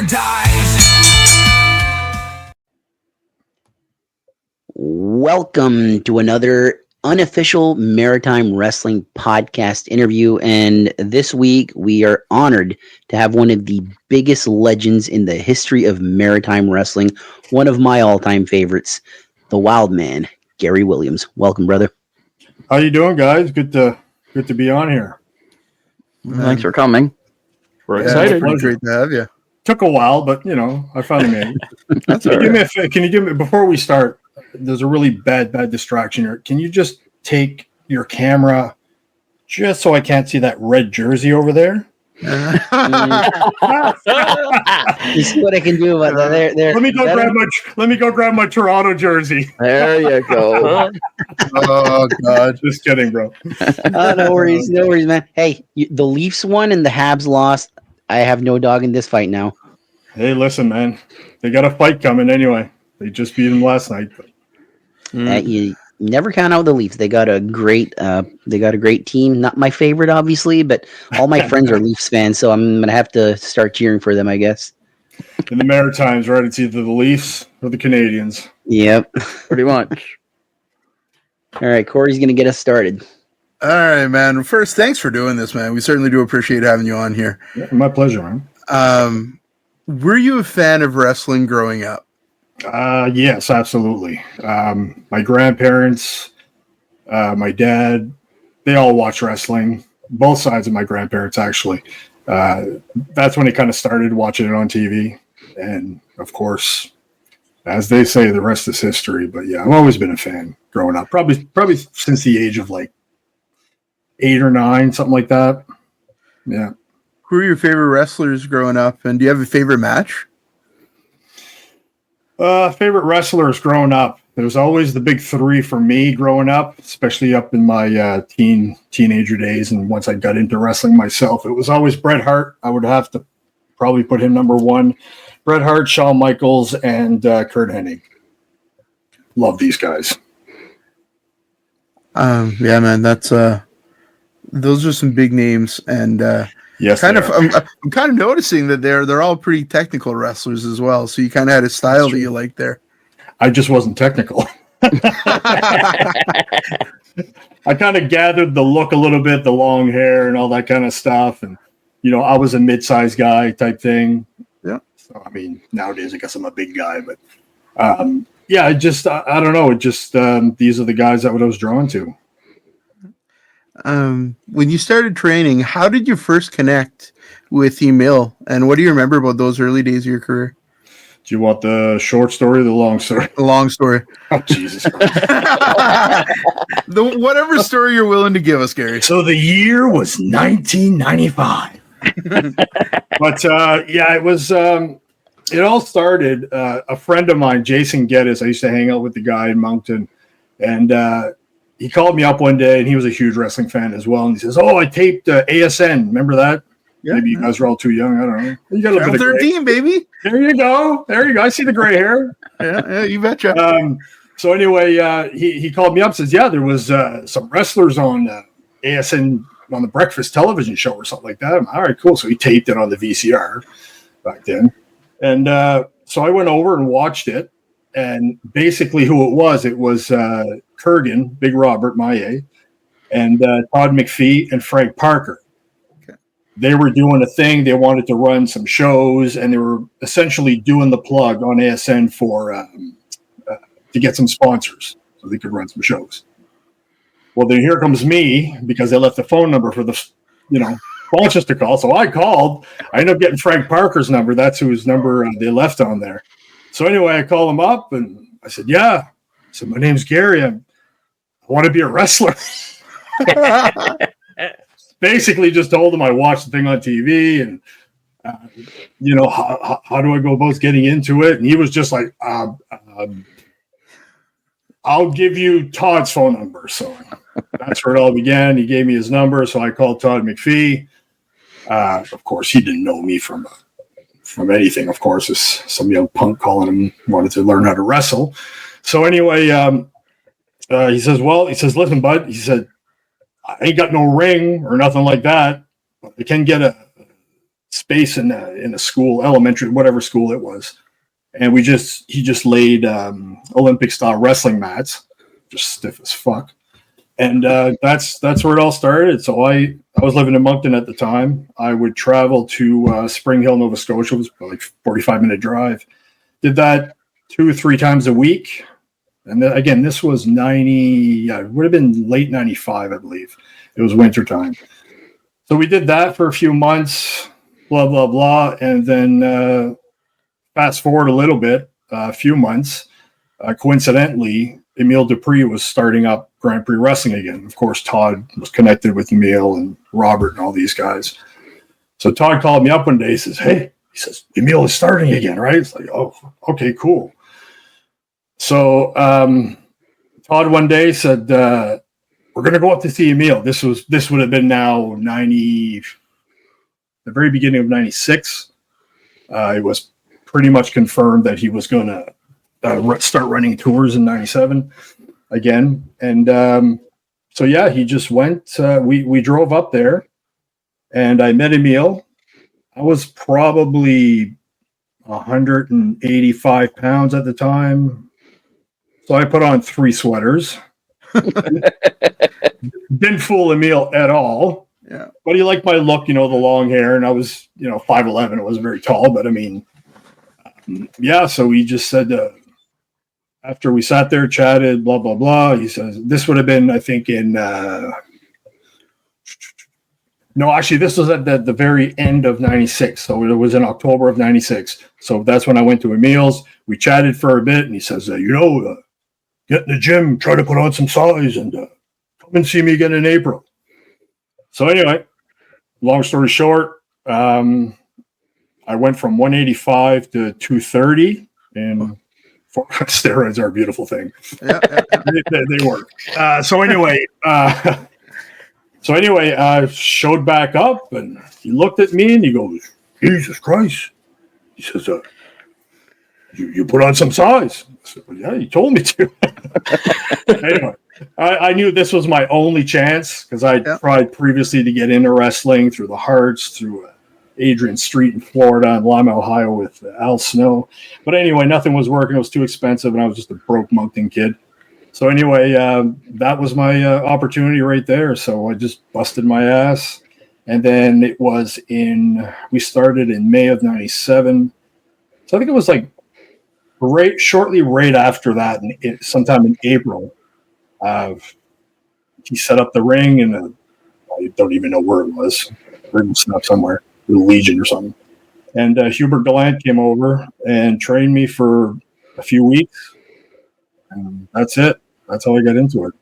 dies. Welcome to another Unofficial Maritime Wrestling podcast interview. And this week we are honored to have one of the biggest legends in the history of maritime wrestling, one of my all-time favorites, the Wildman, Gary Williams. Welcome, brother. How you doing, guys? Good to be on here. Thanks for coming. We're excited. It's great to have you. Took a while, but I finally made it. That's Can you do me before we start? There's a really bad distraction here. Can you just take your camera just so I can't see that red jersey over there? You see what I can do about that? There. Let me go grab my Toronto jersey. There you go. Oh God! Just kidding, bro. No worries, man. Hey, the Leafs won and the Habs lost. I have no dog in this fight now. Hey, listen, man. They got a fight coming anyway. They just beat them last night. You never count out the Leafs. They got a great team. Not my favorite, obviously, but all my friends are Leafs fans, so I'm gonna have to start cheering for them, I guess. In the Maritimes, right? It's either the Leafs or the Canadians. Yep. Pretty much. All right, Corey's gonna get us started. All right, man. First, thanks for doing this, man. We certainly do appreciate having you on here. Yeah, my pleasure, man. Were you a fan of wrestling growing up? Yes, absolutely. My grandparents, my dad, they all watch wrestling. Both sides of my grandparents, actually. That's when they kind of started watching it on TV. And, of course, as they say, the rest is history. But, yeah, I've always been a fan growing up. Probably since the age of, 8 or 9, something like that. Yeah. Who were your favorite wrestlers growing up? And do you have a favorite match? Favorite wrestlers growing up. There's always the big three for me growing up, especially up in my teenager days. And once I got into wrestling myself, it was always Bret Hart. I would have to probably put him number one. Bret Hart, Shawn Michaels, and Kurt Hennig. Love these guys. Yeah, man. That's those are some big names, and yes, I'm kind of noticing that they're all pretty technical wrestlers as well. So you kind of had a style that you liked there. I just wasn't technical. I kind of gathered the look a little bit, the long hair and all that kind of stuff. And, I was a mid-sized guy type thing. Yeah. So, nowadays I guess I'm a big guy. But, yeah, I don't know. It just these are the guys that I was drawn to. When you started training, how did you first connect with Emil? And what do you remember about those early days of your career? Do you want the short story or the long story? The long story. Oh, Jesus Christ. Whatever story you're willing to give us, Gary. So the year was 1995. But, yeah, it was it all started, a friend of mine, Jason Geddes, I used to hang out with the guy in Moncton, and he called me up one day, and he was a huge wrestling fan as well, and he says, I taped ASN. Remember that? Yeah. Maybe you guys are all too young. I don't know. You got a bit of 13, gray. baby. There you go. I see the gray hair. Yeah, you betcha. So anyway, he called me up and says, yeah, there was some wrestlers on ASN on the breakfast television show or something like that. I'm, all right, cool. So he taped it on the VCR back then. And so I went over and watched it. And basically who it was Kurgan, Big Robert Maillet, and Todd McPhee and Frank Parker. Okay. They were doing a thing. They wanted to run some shows, and they were essentially doing the plug on ASN for to get some sponsors so they could run some shows. Well, then here comes me, because they left the phone number for the sponsors to call. So I called. I ended up getting Frank Parker's number. That's whose number they left on there. So anyway, I called him up, and I said, yeah. I said, my name's Gary. I want to be a wrestler. Basically just told him I watched the thing on TV, and, how do I go about getting into it? And he was just like, I'll give you Todd's phone number. So that's where it all began. He gave me his number, so I called Todd McPhee. Of course, he didn't know me from anything. Of course, it's some young punk calling him, wanted to learn how to wrestle. So anyway, he says, listen, bud, he said, I ain't got no ring or nothing like that, but I can get space in a school, elementary, whatever school it was, and he just laid Olympic style wrestling mats, just stiff as fuck, and that's where it all started. So I was living in Moncton at the time. I would travel to Spring Hill, Nova Scotia. It was like 45-minute drive. Did that 2-3 times a week. And then, again, this was 90, it would have been late 95, I believe. It was wintertime. So we did that for a few months, blah, blah, blah. And then fast forward a little bit, a few months, coincidentally, Emile Dupree was starting up Grand Prix Wrestling again. Of course, Todd was connected with Emile and Robert and all these guys. So Todd called me up one day. He says, hey, Emile is starting again, right? It's like, oh, okay, cool. So Todd one day said, we're going to go up to see Emile. This would have been now the very beginning of 96. It was pretty much confirmed that he was going to start running tours in 97 again. And so, yeah, he just went. We drove up there, and I met Emile. I was probably 185 pounds at the time. So I put on 3 sweaters. Didn't fool Emile at all. Yeah. But he liked my look, the long hair, and I was, 5'11". I wasn't very tall, but I mean, yeah. So he just said, after we sat there, chatted, blah, blah, blah, he says, this would have been, I think, no, actually, this was at the very end of 96. So it was in October of 96. So that's when I went to Emile's. We chatted for a bit, and he says, get in the gym, try to put on some size, and come and see me again in April. So anyway, long story short, I went from 185 to 230, and steroids are a beautiful thing. Yeah. They work. So anyway, I showed back up, and he looked at me, and he goes, Jesus Christ. He says, you put on some size. I said, well, yeah, you told me to. Anyway, I knew this was my only chance because I tried previously to get into wrestling through the Hearts, through Adrian Street in Florida, and Lima, Ohio with Al Snow. But anyway, nothing was working. It was too expensive, and I was just a broke Moncton kid. So anyway, that was my opportunity right there. So I just busted my ass. And then we started in May of 97. So I think it was like shortly right after that, sometime in April, he set up the ring, and I don't even know where it was. The ring was set up somewhere, the Legion or something. And Hubert Gallant came over and trained me for a few weeks. And that's it. That's how I got into it.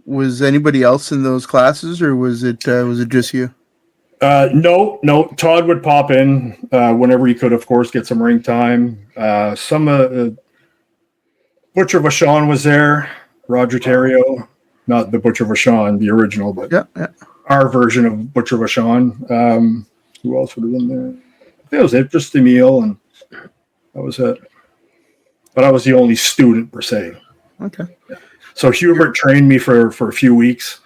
Was anybody else in those classes, or was it just you? No. Todd would pop in whenever he could, of course, get some ring time. Some Butcher Vachon was there. Roger Terrio, not the Butcher Vachon, the original, but our version of Butcher Vachon. Who else would have been there? I think it was it, just Emile, and that was it. But I was the only student per se. Okay. Yeah. So Hubert trained me for a few weeks,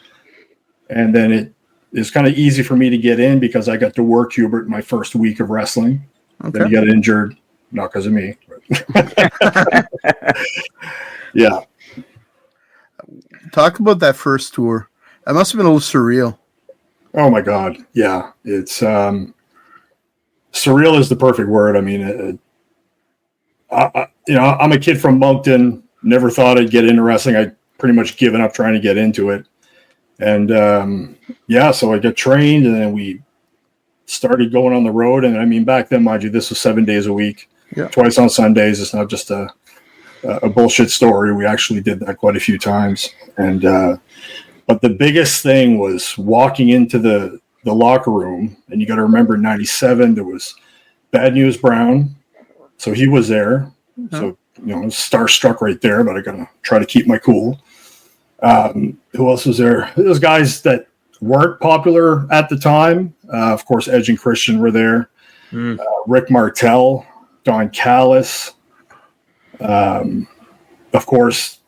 and then it is kind of easy for me to get in because I got to work Hubert my first week of wrestling. Okay. Then he got injured, not because of me. Yeah. Talk about that first tour. That must have been a little surreal. Oh my God. Yeah. It's surreal is the perfect word. I mean, I'm a kid from Moncton. Never thought I'd get into wrestling. I'd pretty much given up trying to get into it. And so I got trained, and then we started going on the road. And I mean, back then, mind you, this was 7 days a week, twice on Sundays. It's not just a bullshit story. We actually did that quite a few times. And but the biggest thing was walking into the locker room. And you got to remember, in 97, there was Bad News Brown. So he was there. So, starstruck right there, but I got to try to keep my cool. Who else was there? Those guys that weren't popular at the time. Of course, Edge and Christian were there. Rick Martel, Don Callis. Of course,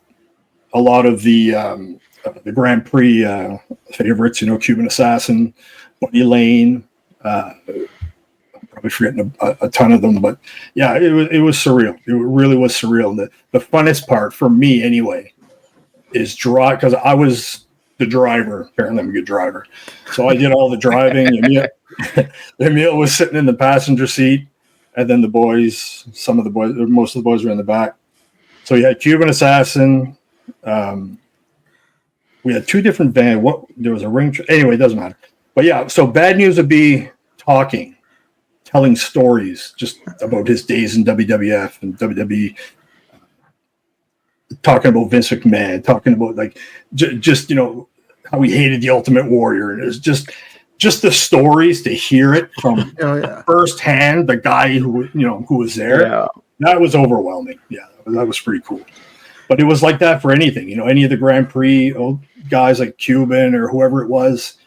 a lot of the Grand Prix favorites, Cuban Assassin, Buddy Lane, Probably forgetting a ton of them, but yeah, it was surreal. It really was surreal. The funnest part for me, anyway, is drive, because I was the driver. Apparently, I'm a good driver, so I did all the driving. Emil was sitting in the passenger seat, and then the boys, most of the boys were in the back. So you had Cuban Assassin. We had two different vans. There was a ring. Anyway, it doesn't matter. But yeah, so Bad News would be telling stories just about his days in WWF and WWE, talking about Vince McMahon, talking about like just how he hated the Ultimate Warrior, and it was just the stories, to hear it from firsthand, the guy who was there. Yeah. That was overwhelming. Yeah, that was pretty cool. But it was like that for anything, any of the Grand Prix guys like Cuban or whoever it was.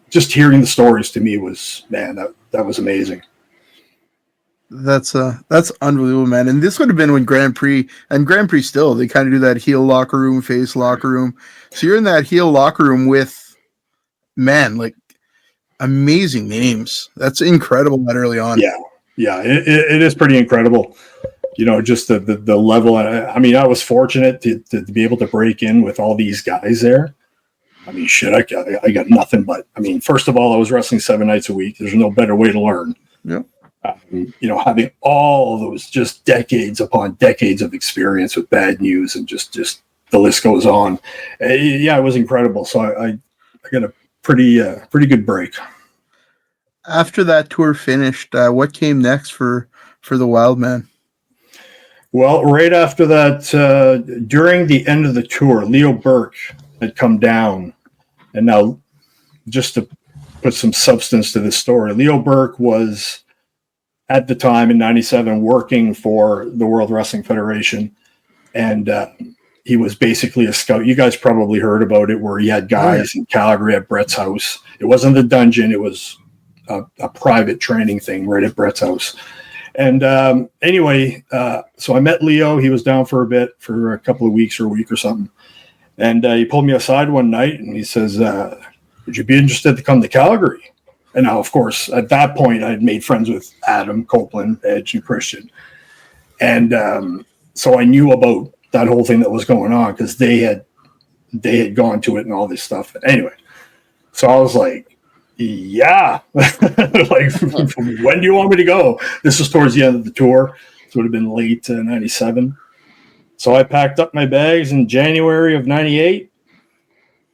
Just hearing the stories to me was, man, that was amazing. That's unbelievable, man. And this would have been when Grand Prix still, they kind of do that heel locker room, face locker room. So you're in that heel locker room with, man, like amazing names. That's incredible that early on. Yeah, it is pretty incredible. Just the level. I mean, I was fortunate to be able to break in with all these guys there. I mean, shit, I got nothing but. I mean, first of all, I was wrestling 7 nights a week. There's no better way to learn. Yeah. Having all those just decades upon decades of experience with Bad News, and just the list goes on. Yeah, it was incredible. So I got a pretty good break. After that tour finished, what came next for the Wildman? Well, right after that, during the end of the tour, Leo Burke had come down. And now, just to put some substance to this story, Leo Burke was, at the time in '97, working for the World Wrestling Federation. And he was basically a scout. You guys probably heard about it, where he had guys in Calgary at Brett's house. It wasn't the dungeon. It was a private training thing right at Brett's house. And anyway, so I met Leo. He was down for a bit, for a couple of weeks or a week or something. And he pulled me aside one night and he says, would you be interested to come to Calgary? And now, of course, at that point, I had made friends with Adam, Copeland, Edge, and Christian. And so I knew about that whole thing that was going on, because they had gone to it and all this stuff. Anyway, so I was like, yeah, like, when do you want me to go? This was towards the end of the tour. So it would have been late '97. So I packed up my bags in January of '98,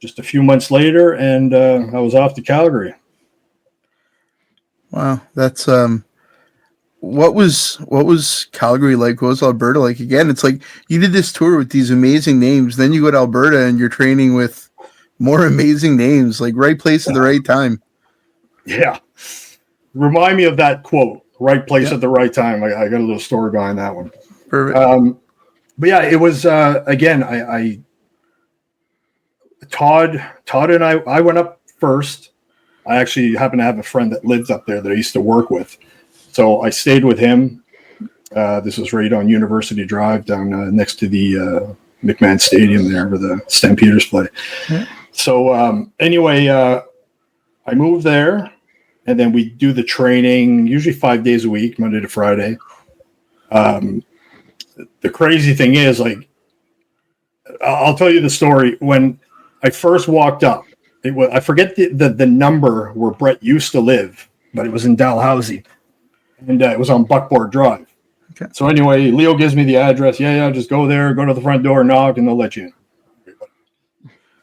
just a few months later, and I was off to Calgary. Wow, that's what was Calgary like? What was Alberta like? Again, it's like you did this tour with these amazing names, then you go to Alberta and you're training with more amazing names, like right place at the right time. Yeah. Remind me of that quote, right place at the right time. I got a little story behind that one. Perfect. But yeah, it was, again, Todd and I went up first. I actually happen to have a friend that lives up there that I used to work with. So I stayed with him. This was right on University Drive, down next to the McMahon Stadium there, where the Stampeders play. Yeah. So anyway, I moved there, and then we do the training, usually 5 days a week, Monday to Friday. The crazy thing is, like, I'll tell you the story. When I first walked up, I forget the number where Brett used to live, but it was in Dalhousie, and it was on Buckboard Drive. Okay. So anyway, Leo gives me the address. Yeah, just go there, go to the front door, knock, and they'll let you in.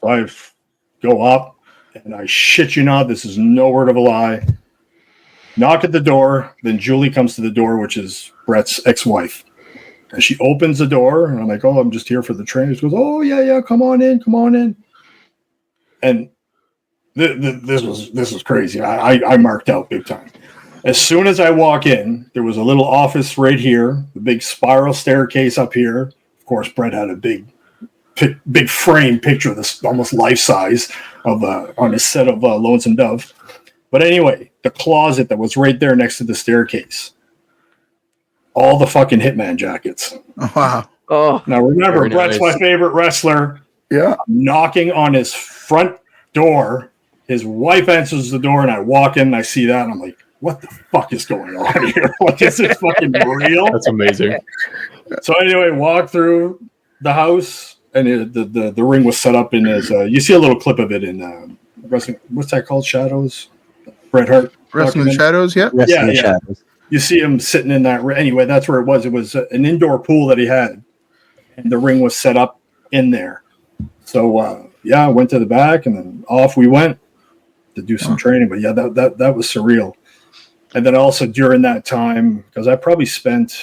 So I go up, and I shit you not, this is no word of a lie. Knock at the door, then Julie comes to the door, which is Brett's ex-wife. And she opens the door, and I'm like, oh, I'm just here for the training. She goes, oh, yeah, come on in. And this was crazy. I marked out big time. As soon as I walk in, there was a little office right here, the big spiral staircase up here. Of course, Brett had a big frame picture, this almost life size of on his set of Lonesome Dove. But anyway, the closet that was right there next to the staircase. All the fucking Hitman jackets. Oh, wow. Oh, now remember, Brett's my favorite wrestler. Yeah. I'm knocking on his front door. His wife answers the door, and I walk in, and I see that, and I'm like, what the fuck is going on here? Like, is this fucking real? That's amazing. So anyway, walk through the house, and the ring was set up in his. You see a little clip of it in wrestling. What's that called? Shadows. Bret Hart. Wrestling the Shadows. Yeah. Wrestling the Shadows. You see him sitting in that. Anyway, that's where it was. It was an indoor pool that he had, and the ring was set up in there. So I went to the back, and then off we went to do some training. But yeah, that was surreal. And then also during that time, because I probably spent,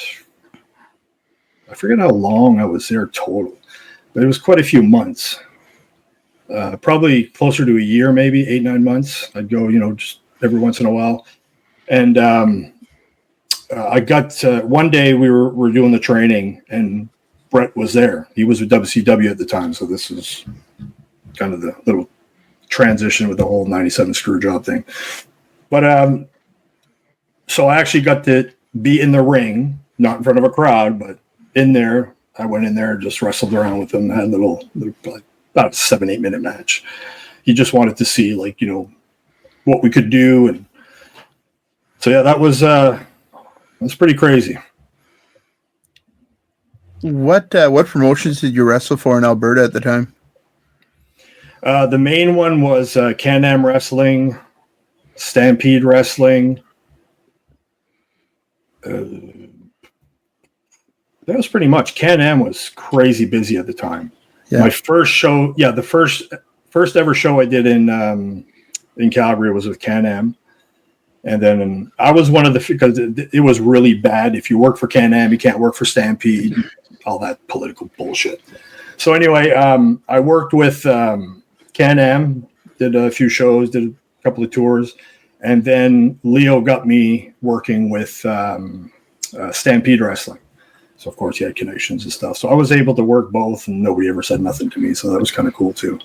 I forget how long I was there total, but it was quite a few months. Probably closer to a year, maybe 8-9 months. I'd go, just every once in a while. And I got one day we were doing the training, and Brett was there. He was with WCW at the time, so this is kind of the little transition with the whole 97 screw job thing. But so I actually got to be in the ring, not in front of a crowd, but in there. I went in there and just wrestled around with him, had a little like, about a 7-8 minute match. He just wanted to see, like, what we could do. And so, yeah, that was pretty crazy. What promotions did you wrestle for in Alberta at the time? The main one was Can-Am Wrestling, Stampede Wrestling. That was pretty much. Can-Am was crazy busy at the time. Yeah. My first show, the first ever show I did in Calgary was with Can-Am. And then I was one of because it was really bad. If you work for Can-Am, you can't work for Stampede, all that political bullshit. So anyway, I worked with Can-Am, did a few shows, did a couple of tours. And then Leo got me working with Stampede Wrestling. So, of course, he had connections and stuff. So I was able to work both, and nobody ever said nothing to me. So that was kind of cool, too.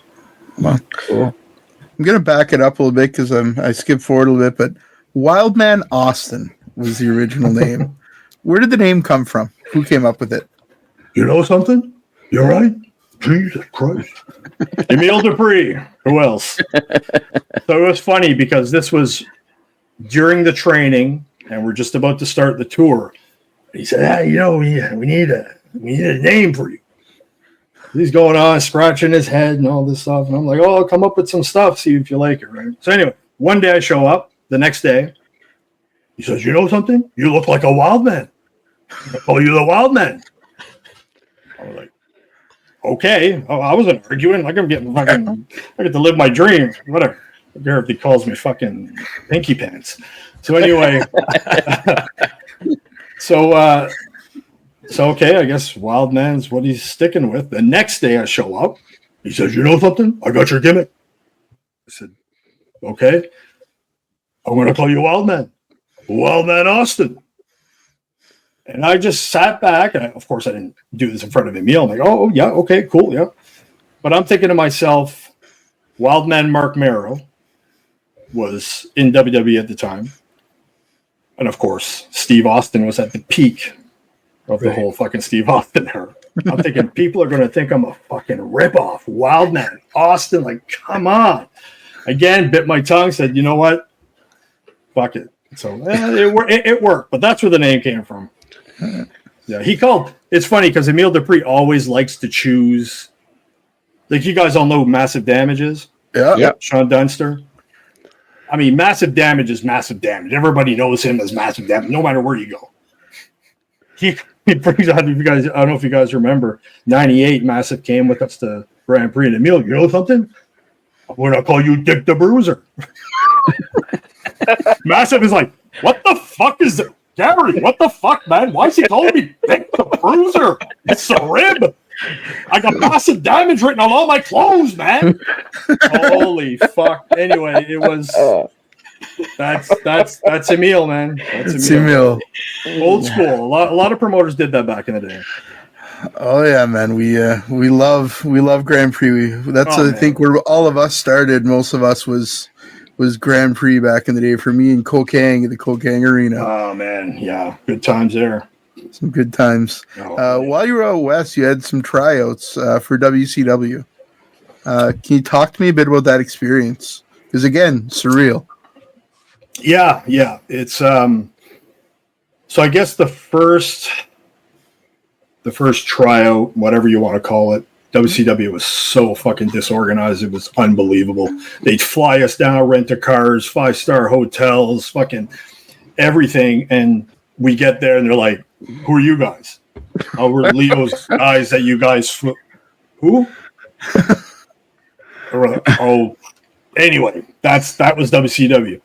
Wow, cool. I'm going to back it up a little bit because I skipped forward a little bit. But Wildman Austin was the original name. Where did the name come from? Who came up with it? You know something? You're right. Jesus Christ. Emile Dupree. Who else? So it was funny because this was during the training, and we're just about to start the tour. He said, we need a name for you. He's going on, scratching his head and all this stuff. And I'm like, I'll come up with some stuff, see if you like it, right? So anyway, one day I show up, the next day, he says, you know something? You look like a wild man. I call you the wild man. I was like, okay. Oh, I wasn't arguing. Like, I get to live my dream. Whatever. I don't care if he calls me fucking Pinky Pants. So anyway, so okay, I guess Wild Man's what he's sticking with. The next day I show up. He says, you know something? I got your gimmick. I said, okay. I'm going to call you Wild Man. Wild Man Austin. And I just sat back, and of course I didn't do this in front of Emile. I'm like, oh, yeah, okay, cool, yeah. But I'm thinking to myself, Wildman Mark Merrow was in WWE at the time. And of course, Steve Austin was at the peak of the whole fucking Steve Austin era. I'm thinking people are going to think I'm a fucking ripoff. Wildman Austin, like, come on. Again, bit my tongue, said, you know what? Fuck it. So it worked, but that's where the name came from. Yeah, it's funny because Emile Dupree always likes to choose, like, you guys all know Massive Damage is. Yeah. Sean Dunster. I mean, Massive Damage is Massive Damage. Everybody knows him as Massive Damage, no matter where you go. He brings out, if you guys, I don't know if you guys remember, 98 Massive came with us to Grand Prix, and Emile, you know something? I'm going to call you Dick the Bruiser. Massive is like, what the fuck is that? Gary, what the fuck, man? Why is he calling me Dick the Bruiser? It's a rib. I got Massive Damage written on all my clothes, man. Holy fuck. Anyway, it was that's Emile, man. That's Emile. Old school. A lot of promoters did that back in the day. Oh yeah, man. We love Grand Prix. I think where all of us started. Most of us was Grand Prix back in the day for me in Kokang, the Kokang Arena. Oh man, yeah, good times there. Some good times. While you were out west, you had some tryouts for WCW. Can you talk to me a bit about that experience? Because again, surreal. Yeah. It's so I guess the first tryout, whatever you want to call it, WCW was so fucking disorganized. It was unbelievable. They'd fly us down, rent a cars, 5-star hotels, fucking everything. And we get there and they're like, who are you guys? Oh, we're Leo's guys that you guys who? Oh, anyway, that was WCW.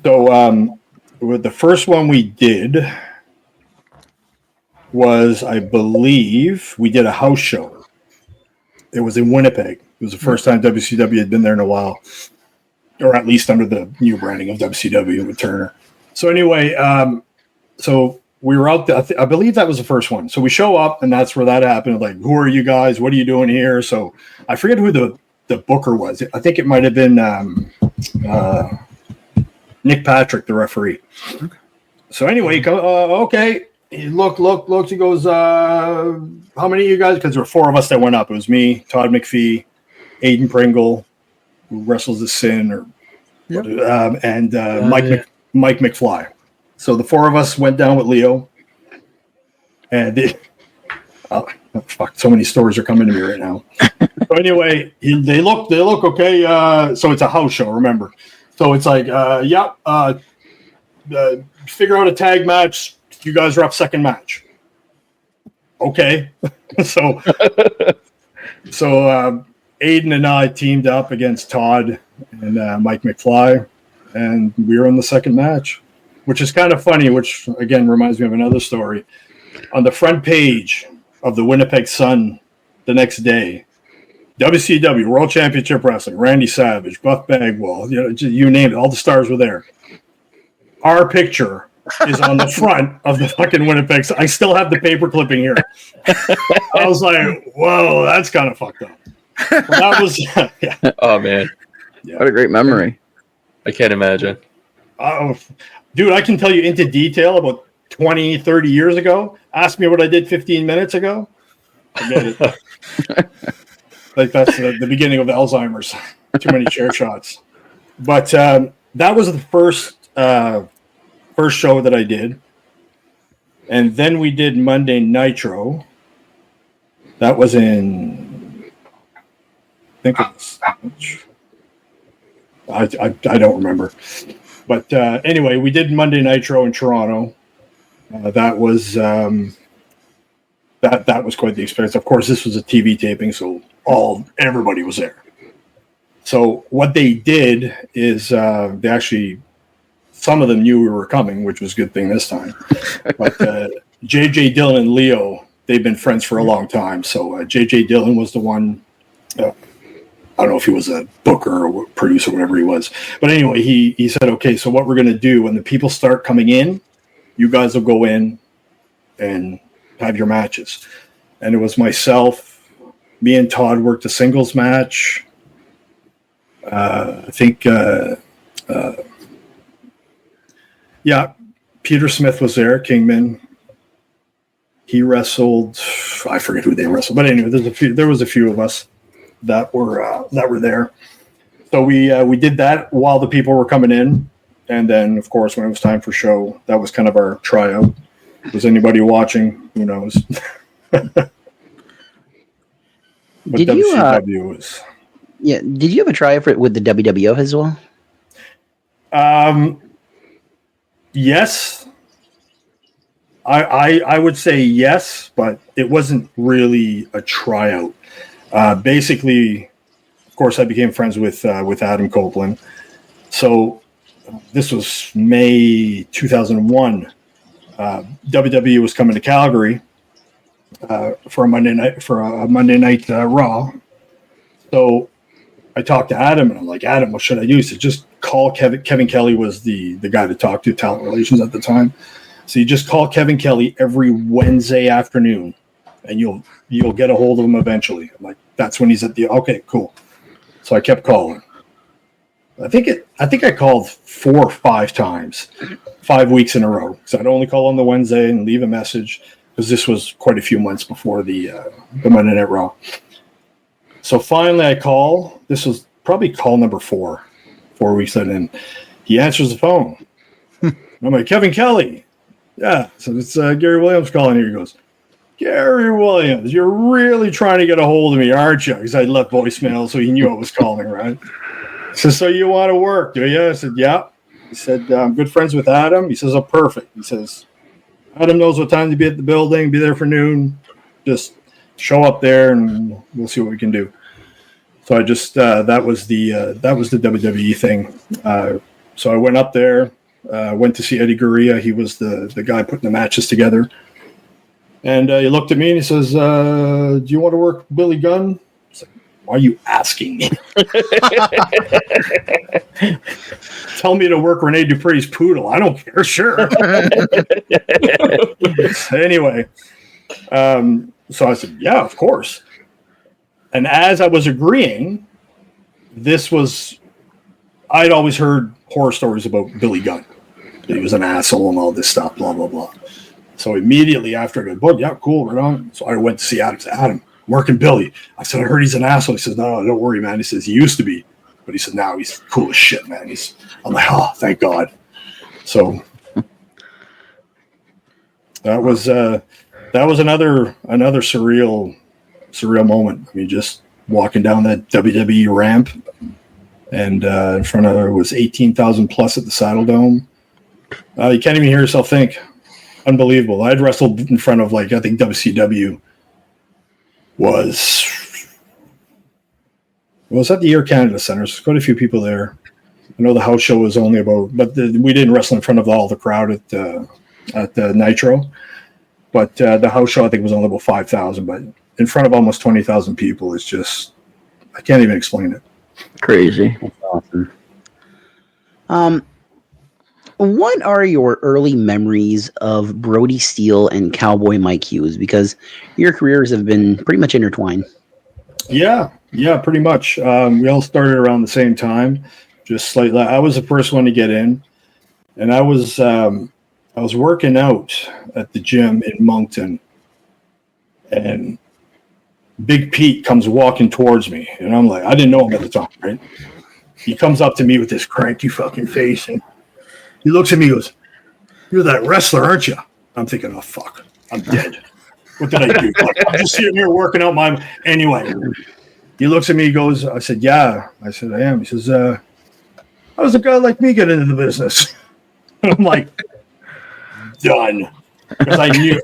So the first one we did was, I believe, we did a house show. It was in Winnipeg. It was the first time WCW had been there in a while, or at least under the new branding of WCW with Turner. So anyway, so we were out there. I believe that was the first one. So we show up, and that's where that happened. Like, who are you guys? What are you doing here? So I forget who the booker was. I think it might have been Nick Patrick, the referee. Okay. So anyway, okay. He looked. He goes, how many of you guys? Because there were 4 of us that went up. It was me, Todd McPhee, Aiden Pringle, who wrestles the Sin, and Mike McFly. So the 4 of us went down with Leo. And fuck, so many stories are coming to me right now. So anyway, they look okay. So it's a house show, remember. So it's like, figure out a tag match. You guys are up second match. Okay. so Aiden and I teamed up against Todd and Mike McFly, and we were in the second match, which is kind of funny, which again reminds me of another story. On the front page of the Winnipeg Sun the next day, WCW World Championship Wrestling, Randy Savage, Buff Bagwell, you name it, all the stars were there. Our picture is on the front of the fucking Winnipeg. I still have the paper clipping here. I was like, whoa, that's kind of fucked up. Well, that was, yeah. Oh, man. Yeah. What a great memory. I can't imagine. Dude, I can tell you into detail about 20, 30 years ago. Ask me what I did 15 minutes ago. Forget it. Like that's the beginning of Alzheimer's. Too many chair shots. But that was the first show that I did. And then we did Monday Nitro. That was in, I think it was, I don't remember. But anyway, we did Monday Nitro in Toronto. That was that was quite the experience. Of course, this was a TV taping, so everybody was there. So what they did is they actually, some of them knew we were coming, which was a good thing this time. But J.J. Dillon and Leo, they've been friends for a long time. So J.J. Dillon was the one. I don't know if he was a booker or producer, whatever he was. But anyway, he said, okay, so what we're going to do when the people start coming in, you guys will go in and have your matches. And it was myself, me and Todd worked a singles match. I think, Peter Smith was there, Kingman. He wrestled, I forget who they wrestled. But anyway, there was a few of us that were there. So we did that while the people were coming in, and then of course when it was time for show, that was kind of our tryout. Was anybody watching? Who knows? But Did WCW you? Was. Yeah. Did you have a tryout with the WWF as well? Yes. I would say yes, but it wasn't really a tryout. Basically, of course, I became friends with Adam Copeland. So this was May 2001. WWE was coming to Calgary for a Monday night Raw. So I talked to Adam, and I'm like, Adam, what should I do? He said, just call Kevin. Kevin Kelly was the guy to talk to, talent relations at the time. So you just call Kevin Kelly every Wednesday afternoon, and you'll get a hold of him eventually. I'm like, that's when he's at the, okay, cool. So I kept calling. I think I called 4 or 5 times, 5 weeks in a row. So I'd only call on the Wednesday and leave a message, because this was quite a few months before the Monday Night Raw. So finally I call. This was probably call number 4. 4 weeks in, and he answers the phone. I'm like, Kevin Kelly. Yeah. So it's Gary Williams calling here. He goes, Gary Williams, you're really trying to get a hold of me, aren't you? Because I left voicemail, so he knew I was calling, right? He says, so you want to work, do you? I said, yeah. He said, I'm good friends with Adam. He says, oh, perfect. He says, Adam knows what time to be at the building, be there for noon. Just show up there, and we'll see what we can do. So I just that was the WWE thing. So I went up there, went to see Eddie Gurria. He was the guy putting the matches together. And he looked at me and he says, do you want to work Billy Gunn? I was like, why are you asking me? Tell me to work Rene Dupree's poodle. I don't care. Sure. Anyway, so I said, yeah, of course. And as I was agreeing, I'd always heard horror stories about Billy Gunn. He was an asshole and all this stuff, blah, blah, blah. So immediately after I go, well, yeah, cool, right on. So I went to see Adam. I said, Adam, I'm working Billy. I said, I heard he's an asshole. He says, no, don't worry, man. He says, he used to be. But he said, now he's cool as shit, man. I'm like, oh, thank God. So that was another surreal moment. I mean, just walking down that WWE ramp, and in front of her was 18,000 plus at the Saddle Dome. You can't even hear yourself think. Unbelievable. I'd wrestled in front of, like, I think WCW was at the Air Canada Centre. There's quite a few people there. I know the house show was only about, but we didn't wrestle in front of all the crowd at the Nitro. But the house show, I think, was only about 5,000. But in front of almost 20,000 people, it's just, I can't even explain it. Crazy. That's awesome. What are your early memories of Brody Steele and Cowboy Mike Hughes? Because your careers have been pretty much intertwined. Yeah, pretty much. We all started around the same time, just slightly. I was the first one to get in, and I was working out at the gym in Moncton, and Big Pete comes walking towards me, and I'm like, I didn't know him at the time, right? He comes up to me with this cranky fucking face, and he looks at me and goes, you're that wrestler, aren't you? I'm thinking, oh, fuck, I'm dead. What did I do? I'm just sitting here working out my... Anyway, he looks at me, he goes, I said, yeah. I said, I am. He says, how does a guy like me get into the business? And I'm like, done. Because I knew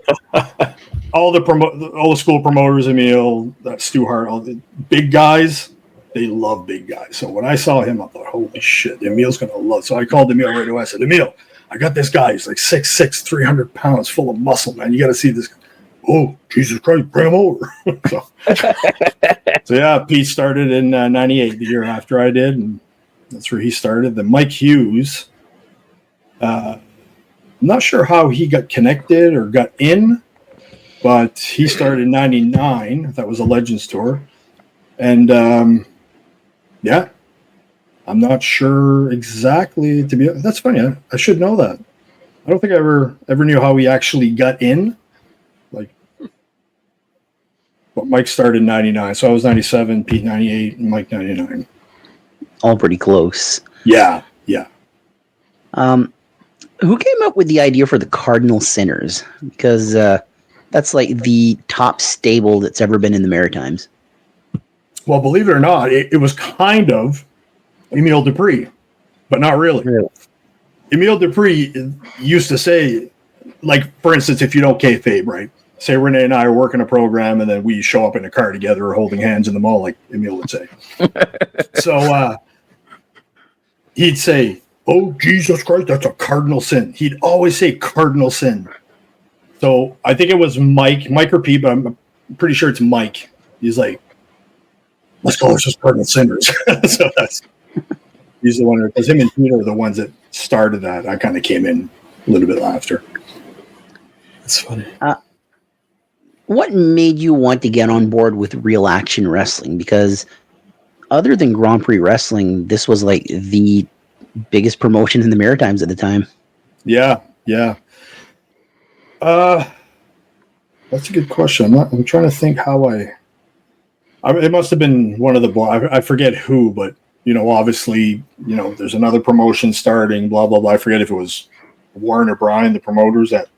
all the school promoters, Emil, Stu Hart, all the big guys, they love big guys. So when I saw him, I thought, holy shit, Emil's going to love. So I called Emil right away. I said, Emil, I got this guy. He's like 6'6", 300 pounds, full of muscle, man. You got to see this. Oh, Jesus Christ, bring him over. So yeah, Pete started in 98, the year after I did. And that's where he started. Then Mike Hughes, I'm not sure how he got connected or got in, but he started in 99. That was a Legends tour. And yeah, I'm not sure exactly. That's funny. I should know that. I don't think I ever knew how he actually got in. Like, but Mike started in 99, so I was 97, Pete 98, and Mike 99. All pretty close. Yeah. Who came up with the idea for the Cardinal Sinners? Because that's like the top stable that's ever been in the Maritimes. Well, believe it or not, it was kind of Emile Dupree, but not really. Emile Dupree used to say, like, for instance, if you don't kayfabe, right? Say Renee and I are working a program and then we show up in a car together or holding hands in the mall, like Emile would say. So he'd say, oh, Jesus Christ, that's a cardinal sin. He'd always say cardinal sin. So I think it was Mike or Pete, but I'm pretty sure it's Mike. He's like, let's call us just cardinal sinners. So he's the one, because him and Peter are the ones that started that. I kind of came in a little bit after. That's funny. What made you want to get on board with Real Action Wrestling? Because other than Grand Prix Wrestling, this was like the biggest promotion in the Maritimes at the time. Yeah. That's a good question. I'm trying to think how it must have been one of the boys. I forget who, but obviously, there's another promotion starting, blah, blah, blah. I forget if it was Warren or Brian, the promoters that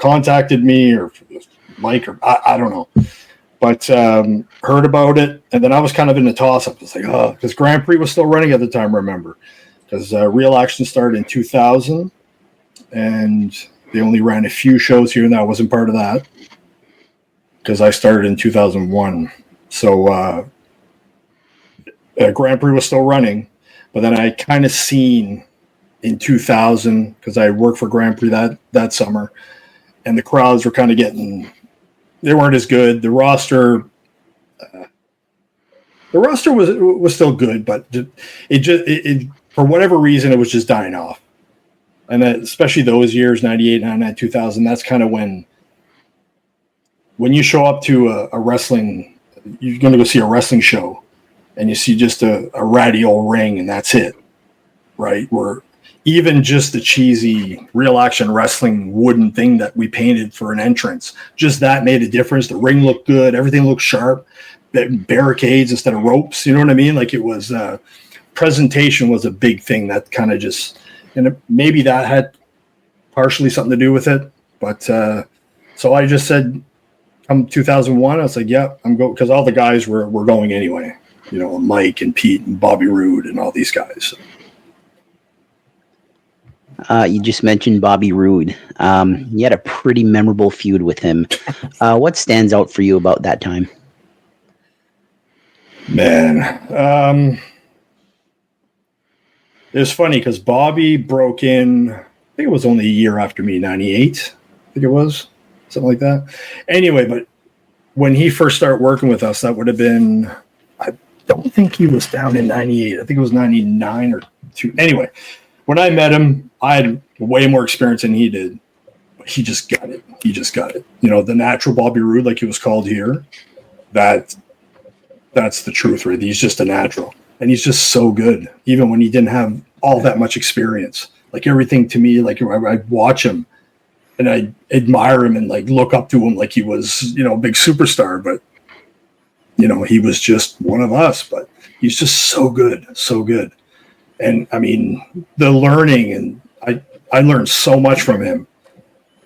contacted me, or Mike, or I don't know. But heard about it, and then I was kind of in the toss-up. It's like, because Grand Prix was still running at the time, remember. Because Real Action started in 2000, and they only ran a few shows here, and I wasn't part of that. Because I started in 2001. So Grand Prix was still running, but then I kind of seen in 2000, because I worked for Grand Prix that summer, and the crowds were kind of they weren't as good. The roster was still good, but it for whatever reason, it was just dying off. And that, especially those years, 98, 99, 2000, that's kind of when you show up to a wrestling, you're going to go see a wrestling show, and you see just a ratty old ring, and that's it, right? Where even just the cheesy Real Action Wrestling wooden thing that we painted for an entrance, just that made a difference. The ring looked good. Everything looked sharp. Barricades instead of ropes. You know what I mean? Like, it was presentation was a big thing that kind of just, and maybe that had partially something to do with it. But so I just said, come 2001, I was like, yeah, I'm going, because all the guys were going anyway. Mike and Pete and Bobby Roode and all these guys. So. You just mentioned Bobby Roode. You had a pretty memorable feud with him. What stands out for you about that time? Man, it was funny because Bobby broke in, I think it was only a year after me, 98, I think it was, something like that. Anyway, but when he first started working with us, that would have been, I don't think he was down in 98. I think it was 99 or 2. Anyway, when I met him, I had way more experience than he did. But he just got it. The natural Bobby Roode, like he was called here, that's the truth, right? He's just a natural. And he's just so good, even when he didn't have all that much experience. Like, everything to me, like, I'd watch him and I admire him and like look up to him like he was, a big superstar. But, he was just one of us. But he's just so good, so good. And I mean, the learning, and I learned so much from him.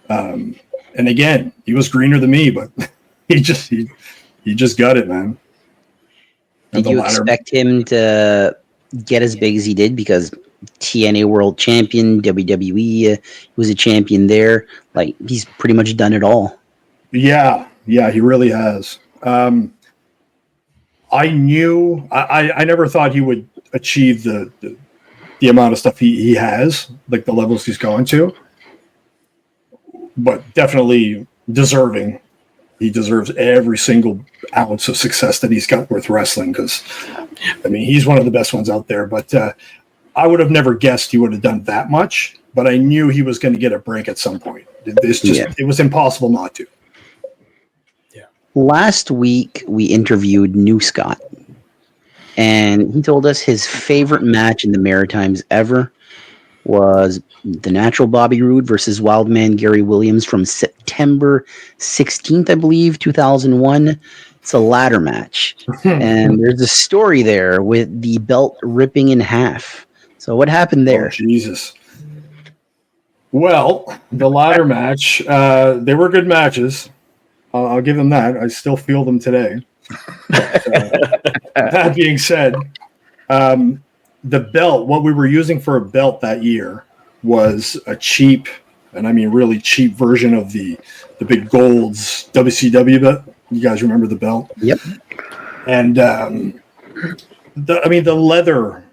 And again, he was greener than me, but he just got it, man. Did you expect him to get as big as he did? Because TNA World Champion, WWE, he was a champion there. Like, he's pretty much done it all. Yeah, he really has. I knew I never thought he would achieve the amount of stuff he has, like the levels he's gone to, but definitely deserving. He deserves every single ounce of success that he's got with wrestling, because, I mean, he's one of the best ones out there. But I would have never guessed he would have done that much, but I knew he was going to get a break at some point. It was impossible not to. Yeah. Last week, we interviewed New Scott, and he told us his favorite match in the Maritimes ever was the natural Bobby Roode versus Wildman Gary Williams from September 16th, I believe, 2001. It's a ladder match. And there's a story there with the belt ripping in half. So what happened there? Oh, Jesus. Well, the ladder match, they were good matches. I'll give them that. I still feel them today. But, that being said, the belt, what we were using for a belt that year was a cheap, and I mean really cheap version of the big Gold's WCW belt. You guys remember the belt? Yep. And the leather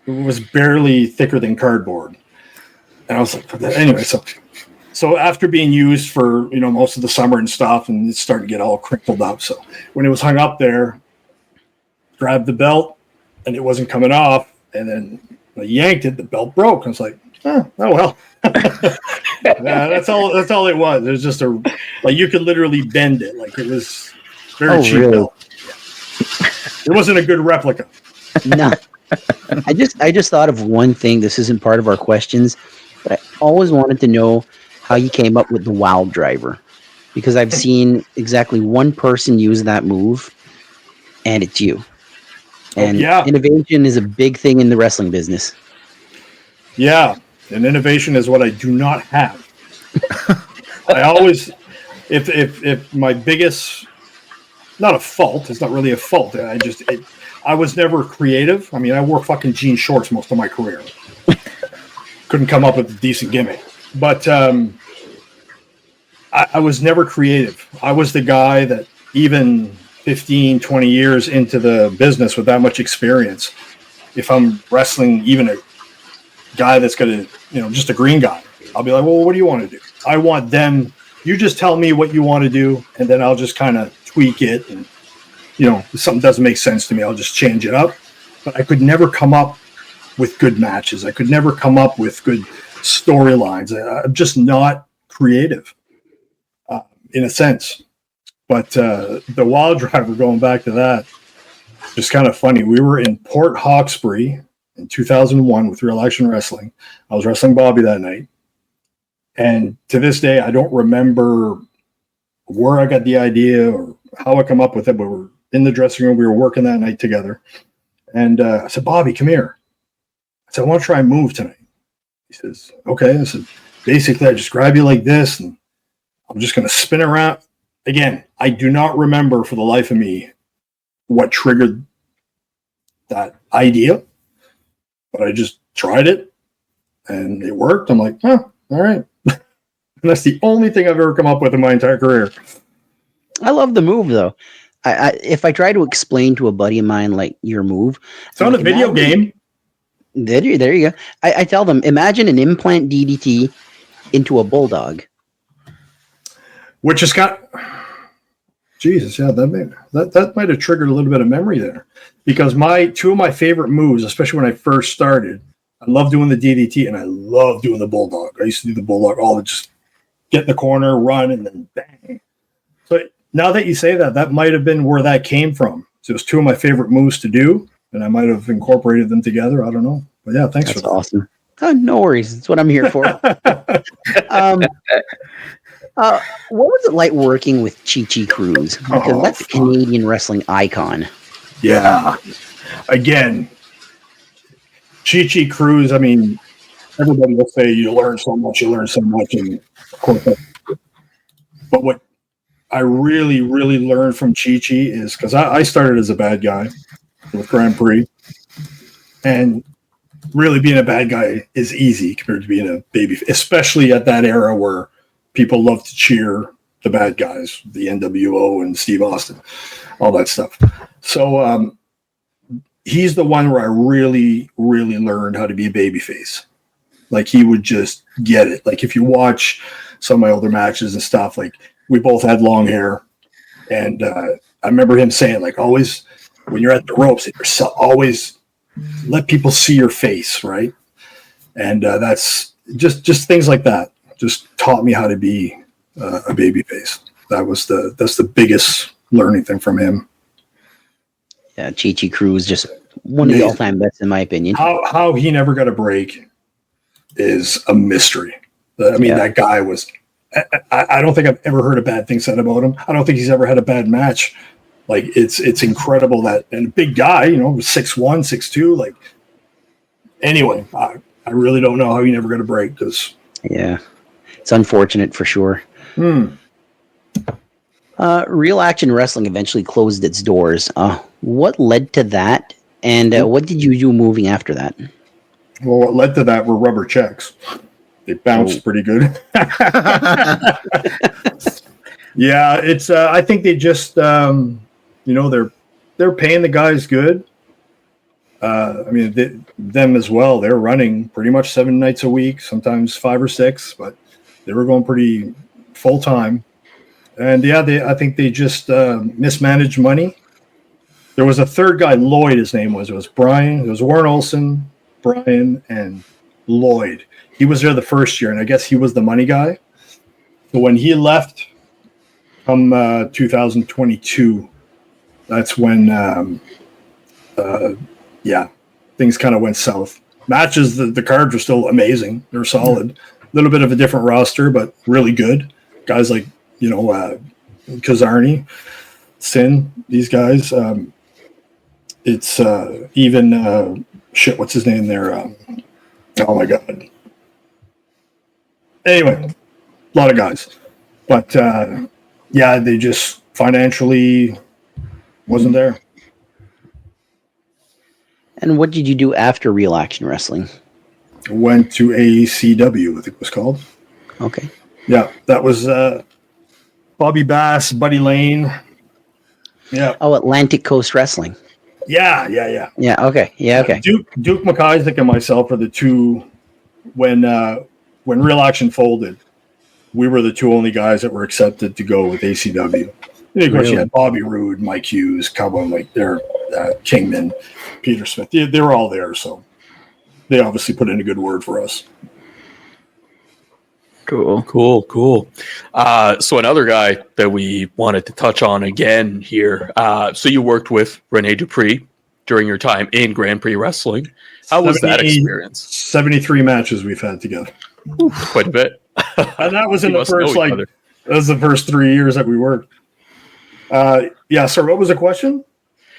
was barely thicker than cardboard. And I was like, anyway, so after being used for, most of the summer and stuff, and it started to get all crinkled up. So when it was hung up there, grabbed the belt and it wasn't coming off. And then I yanked it, the belt broke. I was like, oh well. That's all it was. It was just you could literally bend it. Like, it was very cheap really? belt. It wasn't a good replica. No. I just thought of one thing. This isn't part of our questions, but I always wanted to know how you came up with the Wild Driver, because I've seen exactly one person use that move, and it's you. And yeah. innovation is a big thing in the wrestling business. Yeah, and innovation is what I do not have. I always, if my biggest, not a fault, it's not really a fault. I was never creative. I mean, I wore fucking jean shorts most of my career. Couldn't come up with a decent gimmick. But I was never creative. I was the guy that even 15, 20 years into the business with that much experience, if I'm wrestling even a guy that's going to, just a green guy, I'll be like, well, what do you want to do? I want them. You just tell me what you want to do, and then I'll just kind of tweak it. And, if something doesn't make sense to me, I'll just change it up. But I could never come up with good matches. I could never come up with good storylines. I'm just not creative in a sense. But the Wild Driver, going back to that, is kind of funny. We were in Port Hawkesbury in 2001 with Real Action Wrestling. I was wrestling Bobby that night. And to this day, I don't remember where I got the idea or how I come up with it, but we're in the dressing room. We were working that night together. And I said, Bobby, come here. I said, I want to try and move tonight. He says, okay. I said, basically, I just grab you like this, and I'm just going to spin around. Again, I do not remember for the life of me what triggered that idea, but I just tried it, and it worked. I'm like, all right. And that's the only thing I've ever come up with in my entire career. I love the move, though. If I try to explain to a buddy of mine, like, your move. It's on a video game. There you go. I tell them, imagine an implant DDT into a bulldog. Which has got... Jesus, yeah, that might have triggered a little bit of memory there. Because two of my favorite moves, especially when I first started, I love doing the DDT and I love doing the bulldog. I used to do the bulldog, all the just get in the corner, run, and then bang. So now that you say that, that might have been where that came from. So it was two of my favorite moves to do, and I might have incorporated them together. I don't know. But yeah, thanks for that. That's awesome. Oh, no worries. That's what I'm here for. What was it like working with Chi Cruz? Because that's a Canadian wrestling icon. Yeah. Again, Chi Cruz, I mean, everybody will say you learn so much. And of course, but what I really, really learned from Chi is, because I started as a bad guy with Grand Prix, and really being a bad guy is easy compared to being a baby, especially at that era where people love to cheer the bad guys, the NWO and Steve Austin, all that stuff. So he's the one where I really, really learned how to be a babyface. Like, he would just get it. Like, if you watch some of my older matches and stuff, like, we both had long hair. And I remember him saying, like, always, when you're at the ropes, always let people see your face, right? And that's just things like that. Just taught me how to be a babyface. That's the biggest learning thing from him. Yeah, Chi Cruz, just one of the all-time best, in my opinion. How he never got a break is a mystery. I mean, that guy was... I don't think I've ever heard a bad thing said about him. I don't think he's ever had a bad match. Like, it's incredible that... And a big guy, 6'1", 6'2". Like, anyway, I really don't know how he never got a break, because... Yeah. It's unfortunate for sure. Real Action Wrestling eventually closed its doors. What led to that, and what did you do moving after that? Well, what led to that were rubber checks. They bounced pretty good. Yeah, it's. I think they just, they're paying the guys good. I mean, them as well. They're running pretty much 7 nights a week, sometimes 5 or 6, but they were going pretty full time. And yeah, I think they just mismanaged money. There was a third guy, Lloyd, his name was. It was Brian. It was Warren Olson, Brian, and Lloyd. He was there the first year, and I guess he was the money guy. So when he left come 2022, that's when, things kind of went south. Matches, the cards were still amazing. They were solid. A little bit of a different roster, but really good. Guys like, Kazarni, Sin, these guys. it's even shit. What's his name there? Oh my god. Anyway, a lot of guys, but yeah, they just financially wasn't there. And what did you do after Real Action Wrestling? Went to ACW, I think it was called. Okay. Yeah, that was Bobby Bass, Buddy Lane. Yeah. Oh, Atlantic Coast Wrestling. Yeah. Yeah. Okay. Yeah. Okay. Duke McIsaac and myself are the two. When Real Action folded, we were the two only guys that were accepted to go with ACW. And of course, you had Bobby Roode, Mike Hughes, Cowboy Mike, there, Kingman, Peter Smith. They were all there, so they obviously put in a good word for us. Cool. So another guy that we wanted to touch on again here. So you worked with Rene Dupree during your time in Grand Prix Wrestling. How was that experience? 73 matches we've had together. Quite a bit. And that was in the first, that was the first 3 years that we worked. Yeah, sir, what was the question?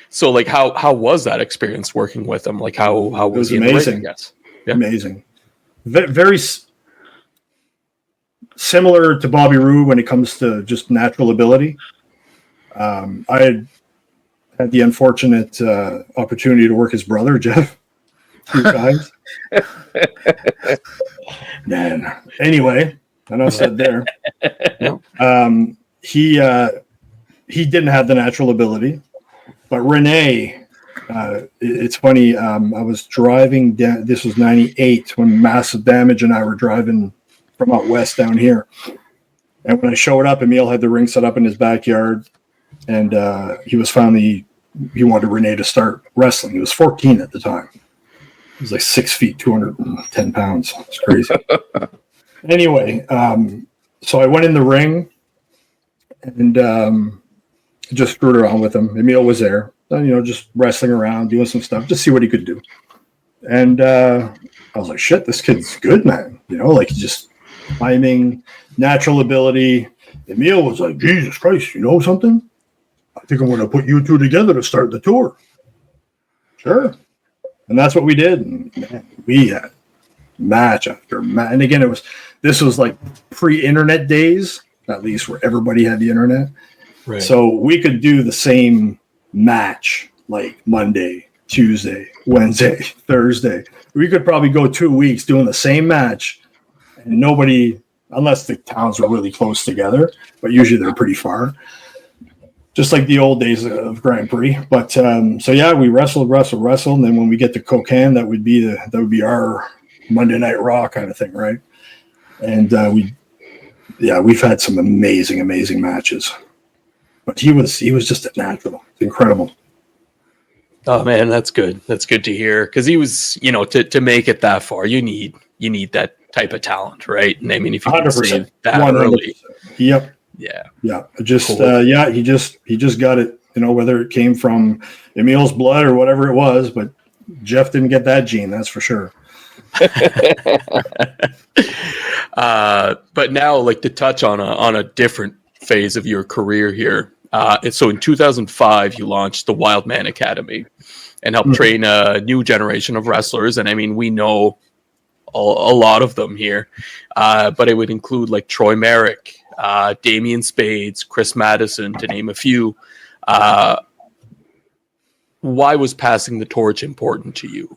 So, like, how was that experience working with him? Like, how was he amazing? In the ring, I guess? Yeah. Amazing. Very similar to Bobby Roode when it comes to just natural ability. I had the unfortunate opportunity to work his brother, Jeff, a few times. Man. Anyway, enough said there. He didn't have the natural ability, but Rene, it's funny. I was driving down. This was '98 when Massive Damage and I were driving from out west down here. And when I showed up, Emil had the ring set up in his backyard, and he wanted Rene to start wrestling. He was 14 at the time. He was like 6 feet, 210 pounds. It's crazy. Anyway, so I went in the ring and just screwed around with him. Emil was there, just wrestling around, doing some stuff, just see what he could do. And I was like, shit, this kid's good, man. Like just timing, natural ability. Emil was like, Jesus Christ, you know something? I think I'm going to put you two together to start the tour. Sure. And that's what we did. And man, we had match after match. And again, this was like pre-internet days, at least where everybody had the internet. Right. So we could do the same match like Monday, Tuesday, Wednesday, Thursday. We could probably go 2 weeks doing the same match, and nobody, unless the towns were really close together, but usually they're pretty far, just like the old days of Grand Prix. But so yeah, we wrestled, and then when we get to Cocan, that would be our Monday Night Raw kind of thing, right? And we've had some amazing matches. But he was just a natural. It's incredible. Oh man, that's good. That's good to hear. Because he was, to make it that far, you need that type of talent, right? And I mean, if you can say that 100%. Early, yep, yeah. Just cool. He just got it. Whether it came from Emil's blood or whatever it was, but Jeff didn't get that gene. That's for sure. But now, like, to touch on a different phase of your career here. So in 2005, you launched the Wildman Academy and helped train a new generation of wrestlers. And I mean, we know a lot of them here, but it would include like Troy Merrick, Damian Spades, Chris Madison, to name a few. Why was passing the torch important to you?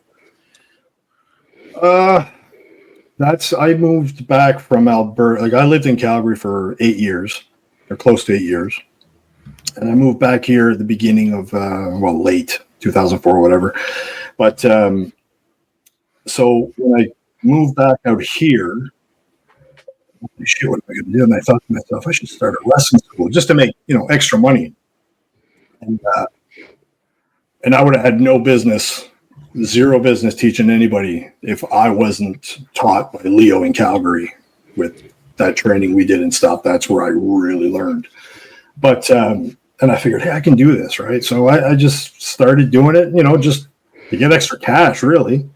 I moved back from Alberta. Like I lived in Calgary for 8 years, or close to 8 years. And I moved back here at the beginning of, late 2004 or whatever. But so when I moved back out here, shit, what am I going to do? And I thought to myself, I should start a wrestling school just to make, extra money. And I would have had zero business teaching anybody if I wasn't taught by Leo in Calgary with that training we did and stuff. That's where I really learned. But, and I figured, hey, I can do this, right? So I just started doing it, just to get extra cash, really,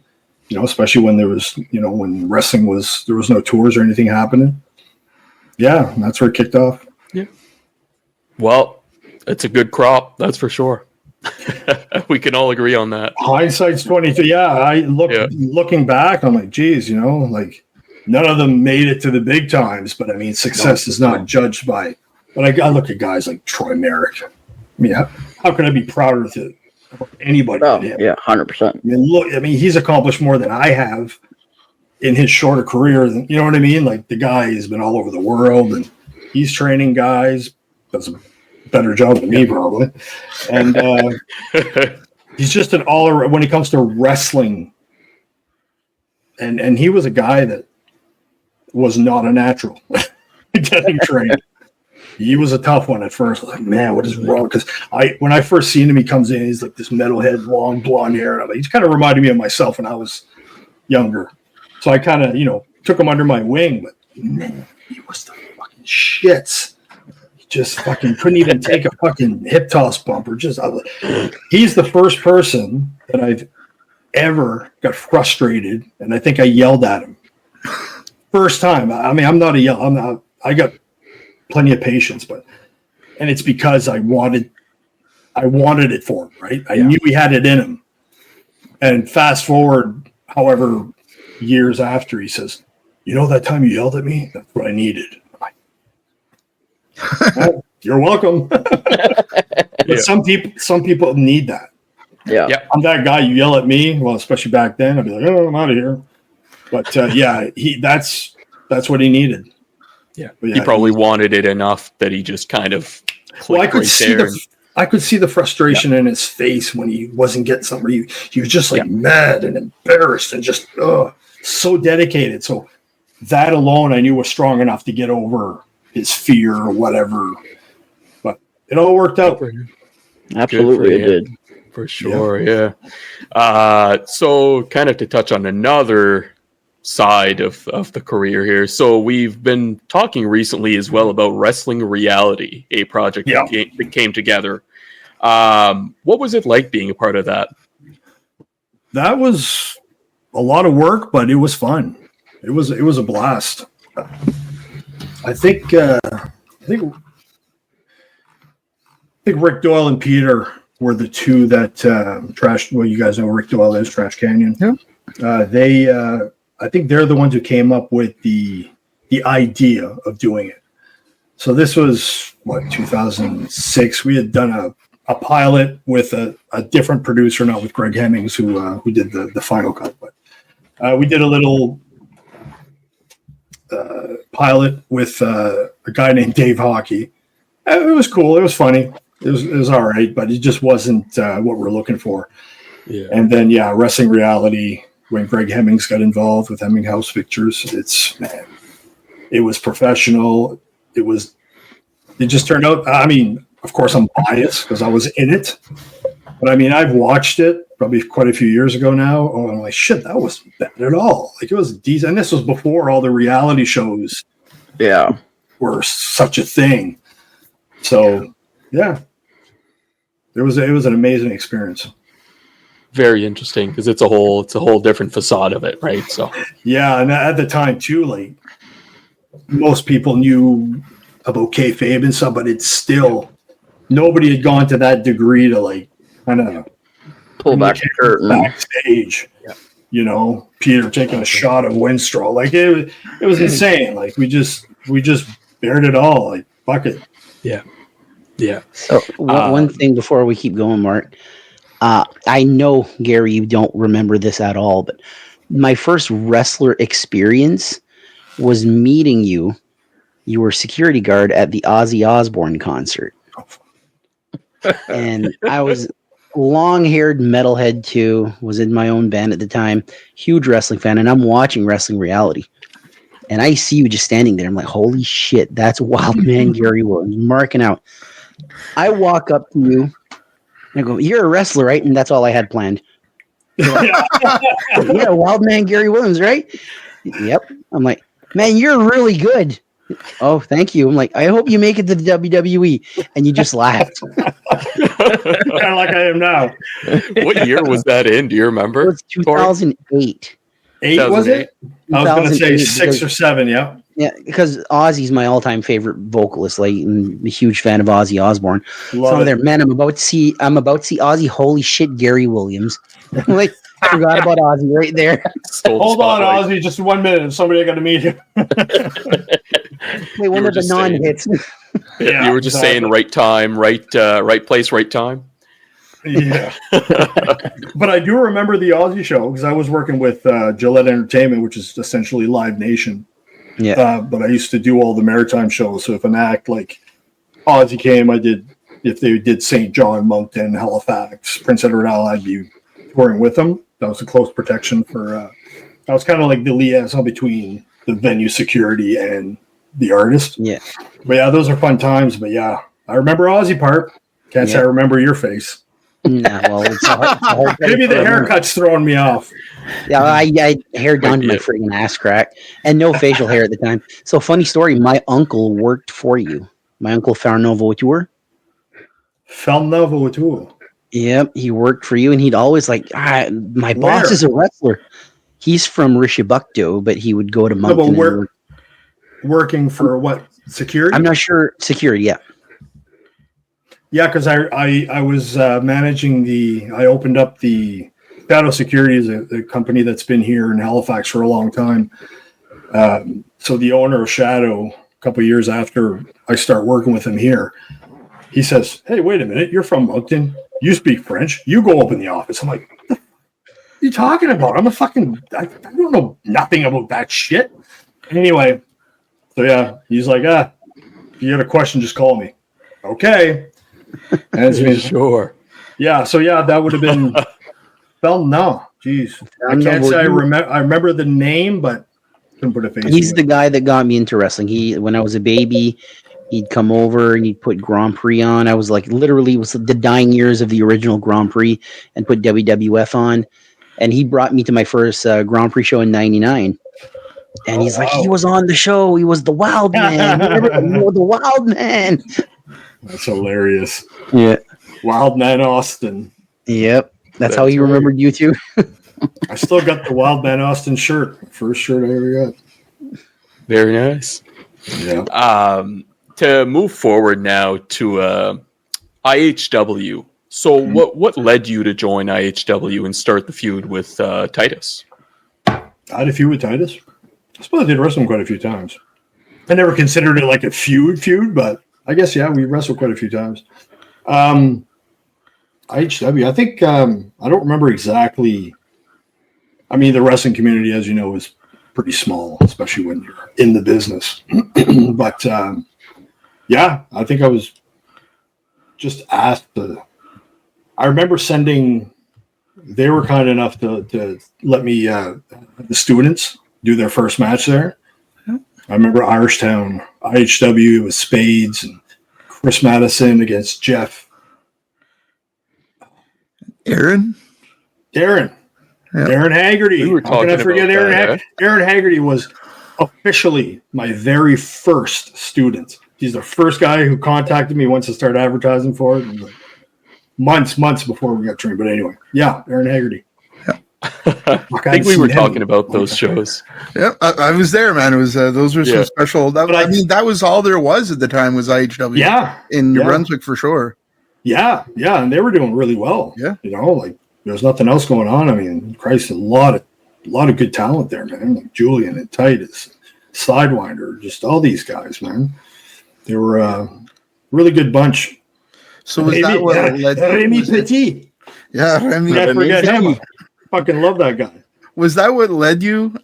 especially when there was, when wrestling there was no tours or anything happening. Yeah, that's where it kicked off. Yeah. Well, it's a good crop, that's for sure. We can all agree on that. Hindsight's 20. Yeah, looking back, I'm like, geez, like none of them made it to the big times. But I mean, success is not judged by. But I look at guys like Troy Merritt. I mean, how can I be prouder of anybody than him? Yeah, 100%. I mean, he's accomplished more than I have in his shorter career. You know what I mean? Like the guy has been all over the world, and he's training guys. Does a better job than me, probably. And he's just an all-around when it comes to wrestling. And he was a guy that was not a natural getting trained. He was a tough one at first. I was like, man, what is wrong? Because when I first seen him, he comes in, he's like this metalhead, long blonde hair. And I'm like, he's kind of reminded me of myself when I was younger. So I kind of, took him under my wing. But man, he was the fucking shits. He just fucking couldn't even take a fucking hip toss bump. He's the first person that I've ever got frustrated, and I think I yelled at him. First time. I mean, I'm not a yell. I got plenty of patience, and it's because I wanted it for him, right? I knew he had it in him. And fast forward, however, years after, he says, that time you yelled at me? That's what I needed. Well, you're welcome. But some people need that. Yeah. I'm that guy. You yell at me, well, especially back then, I'd be like, oh, I'm out of here. But that's what he needed. Yeah, he probably wanted it enough that he just kind of. Well, I could see the frustration in his face when he wasn't getting something. He was just like mad and embarrassed and just so dedicated. So that alone, I knew was strong enough to get over his fear or whatever. But it all worked out. Absolutely, it did. For sure, yeah. So kind of to touch on another side of the career here. So we've been talking recently as well about Wrestling Reality, a project that came together. What was it like being a part of that? That was a lot of work, but it was fun. It was a blast. I think Rick Doyle and Peter were the two that trashed. Well, you guys know Rick Doyle is Trash Canyon. Yeah. I think they're the ones who came up with the idea of doing it. So this was 2006. We had done a pilot with a different producer, not with Greg Hemmings, who did the final cut. But we did a little pilot with a guy named Dave Hockey. It was cool. It was funny. It was all right, but it just wasn't what we're looking for. Yeah. And then Wrestling Reality. When Greg Hemmings got involved with Hemming House Pictures, it was professional. It just turned out. I mean, of course, I'm biased because I was in it, but I mean, I've watched it probably quite a few years ago now. Oh, I'm like, shit, that wasn't bad at all. Like it was decent, and this was before all the reality shows, were such a thing. So, it was an amazing experience. Very interesting because it's a whole different facade of it, right? So and at the time too, like most people knew about kayfabe and stuff, but it's still nobody had gone to that degree to like kind of pull back the curtain backstage. Peter taking a shot of Winstrol, like it was insane. Like we just bared it all, like fuck it. Yeah. So one thing before we keep going, Mark. I know, Gary, you don't remember this at all, but my first wrestler experience was meeting you. You were security guard at the Ozzy Osbourne concert. And I was long-haired metalhead too, was in my own band at the time, huge wrestling fan, and I'm watching Wrestling Reality. And I see you just standing there. I'm like, holy shit, that's Wildman Gary Williams, marking out. I walk up to you. I go, you're a wrestler, right? And that's all I had planned. Wildman Gary Williams, right? Yep. I'm like, man, you're really good. Oh, thank you. I'm like, I hope you make it to the WWE. And you just laughed. Kind of like I am now. What year was that in? Do you remember? It was 2008. 8 was it? I was going to say 6 or 7, yeah. Yeah, because Ozzy's my all-time favorite vocalist. Like, I'm a huge fan of Ozzy Osbourne. So I'm there, man. I'm about to see Ozzy. Holy shit, Gary Williams! Like, forgot about Ozzy right there. Hold on, Ozzy, just 1 minute. Somebody I got to meet you. Wait, one of the non-hits. You were just saying right time, right place, right time. Yeah. But I do remember the Ozzy show because I was working with Gillette Entertainment, which is essentially Live Nation. Yeah. But I used to do all the Maritime shows. So if an act like Ozzy came, if they did St. John, Moncton, Halifax, Prince Edward Island, I'd be touring with them. That was a close protection for, I was kind of like the liaison between the venue security and the artist. Yeah. But yeah, those are fun times. But yeah, I remember Ozzy part. Can't say I remember your face. Nah, well, it's hard maybe the haircut's throwing me off. Yeah, I had hair down to my friggin' ass crack and no facial hair at the time. So, funny story, my uncle worked for you. My uncle Fernand Vautour. Yep, he worked for you, and he'd always like, my boss is a wrestler. He's from Rishabukto, but he would go to Moncton. Working for what? Security? I'm not sure. Security, yeah. Yeah, because I was managing I opened up the Shadow Security is a company that's been here in Halifax for a long time. So the owner of Shadow, a couple of years after I start working with him here, he says, "Hey, wait a minute, you're from Moncton. You speak French. You go open the office." I'm like, "What are you talking about? I don't know nothing about that shit." Anyway, so yeah, he's like, if you got a question, just call me. Okay. And Sure. Yeah, so yeah, that would have been no. Jeez. I can't say I remember the name, but couldn't put a face. He's the guy that got me into wrestling. When I was a baby, he'd come over and he'd put Grand Prix on. I was like, literally, it was the dying years of the original Grand Prix, and put WWF on. And he brought me to my first Grand Prix show in '99. And he's like, he was on the show. He was the Wildman. The Wildman. That's hilarious. Yeah. Wildman Austin. Yep. That's how he remembered you too. I still got the Wildman Austin shirt. First shirt I ever got. Very nice. Yeah. To move forward now to IHW. So what led you to join IHW and start the feud with Titus? I had a feud with Titus. I suppose I did wrestle him quite a few times. I never considered it like a feud, but I guess, yeah, we wrestled quite a few times. IHW, I think, I don't remember exactly. I mean, the wrestling community, as you know, is pretty small, especially when you're in the business. But, yeah, I think I was just asked I remember they were kind enough to let me, the students do their first match there. I remember Irishtown, IHW with Spades and Chris Madison against Jeff. Aaron Haggerty. We were talking How can I forget about Aaron? Aaron Haggerty was officially my very first student. He's the first guy who contacted me once I started advertising for it. It was like months before we got trained. But anyway, yeah, Aaron Haggerty. I think we were talking about those shows. Yeah, I was there, man. It was those were some special. That was all there was at the time was IHW. Yeah, in New Brunswick for sure. Yeah, and they were doing really well. Yeah, like there's nothing else going on. I mean, Christ, a lot of good talent there, man. Like Julian and Titus, Sidewinder, just all these guys, man. They were a really good bunch. So was that what led Remy Petit? Yeah, Remy. Can't forget him. Fucking love that guy. Was that what led you?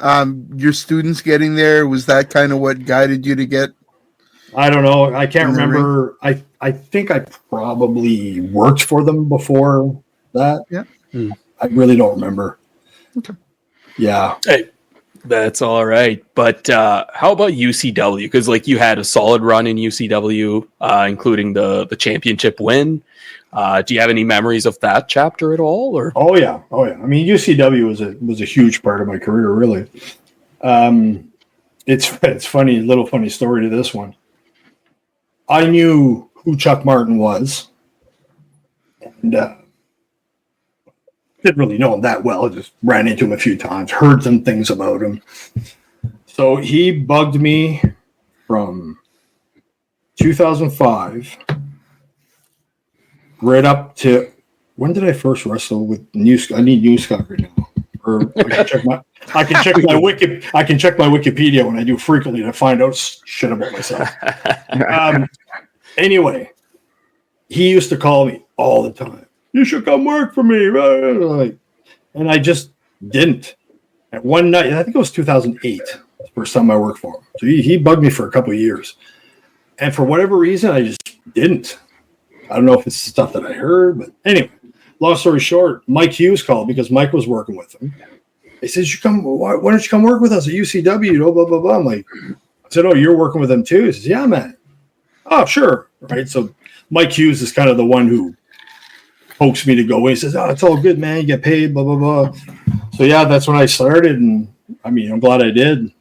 Your students getting there? Was that kind of what guided you to get? I don't know. I can't remember. I think I probably worked for them before that. Yeah. I really don't remember. Okay. Yeah. Hey, that's all right. But how about UCW? Because you had a solid run in UCW, including the championship win. Do you have any memories of that chapter at all? Or Oh yeah. I mean, UCW was a huge part of my career, really. It's funny, little funny story to this one. I knew who Chuck Martin was, and didn't really know him that well. I just ran into him a few times, heard some things about him. So he bugged me from 2005 right up to when did I first wrestle with New Scott? I need New Scott right now. Or I can check my Wikipedia when I do frequently to find out shit about myself. Anyway, he used to call me all the time. You should come work for me, and I just didn't. And one night, I think it was 2008, the first time I worked for him. So he bugged me for a couple of years, and for whatever reason, I just didn't. I don't know if it's stuff that I heard, but anyway. Long story short, Mike Hughes called because Mike was working with him. He says, why don't you come work with us at UCW? Blah, blah, blah, blah. I'm like, I said, oh, you're working with them too? He says, yeah, man. Oh, sure. Right. So Mike Hughes is kind of the one who pokes me to go in. He says, oh, it's all good, man. You get paid, blah, blah, blah. So, yeah, that's when I started. And, I mean, I'm glad I did.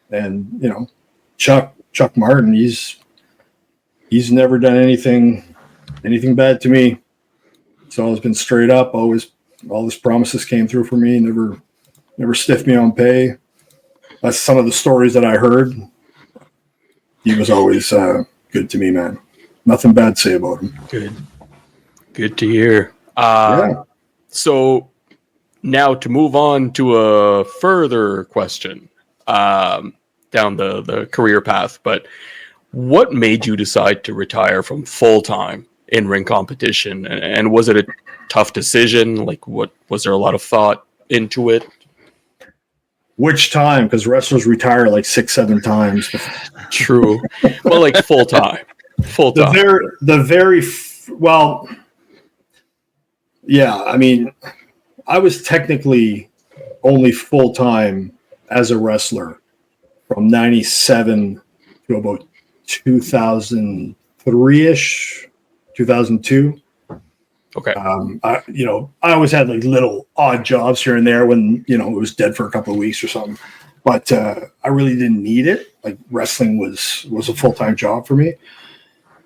And, you know, Chuck Martin, he's never done anything bad to me. It's always been straight up. Always, all his promises came through for me. Never stiffed me on pay. That's some of the stories that I heard. He was always good to me, man. Nothing bad to say about him. Good to hear. Yeah. So now to move on to a further question down the career path, but what made you decide to retire from full-time in-ring competition, and was it a tough decision? Like, what was there a lot of thought into it? Which time? Because wrestlers retire like 6-7 times. True. Well, like full time. Well, yeah. I mean, I was technically only full time as a wrestler from 97 to about 2003-ish. 2002. Okay. I always had like little odd jobs here and there when, it was dead for a couple of weeks or something, but I really didn't need it. Like wrestling was a full-time job for me.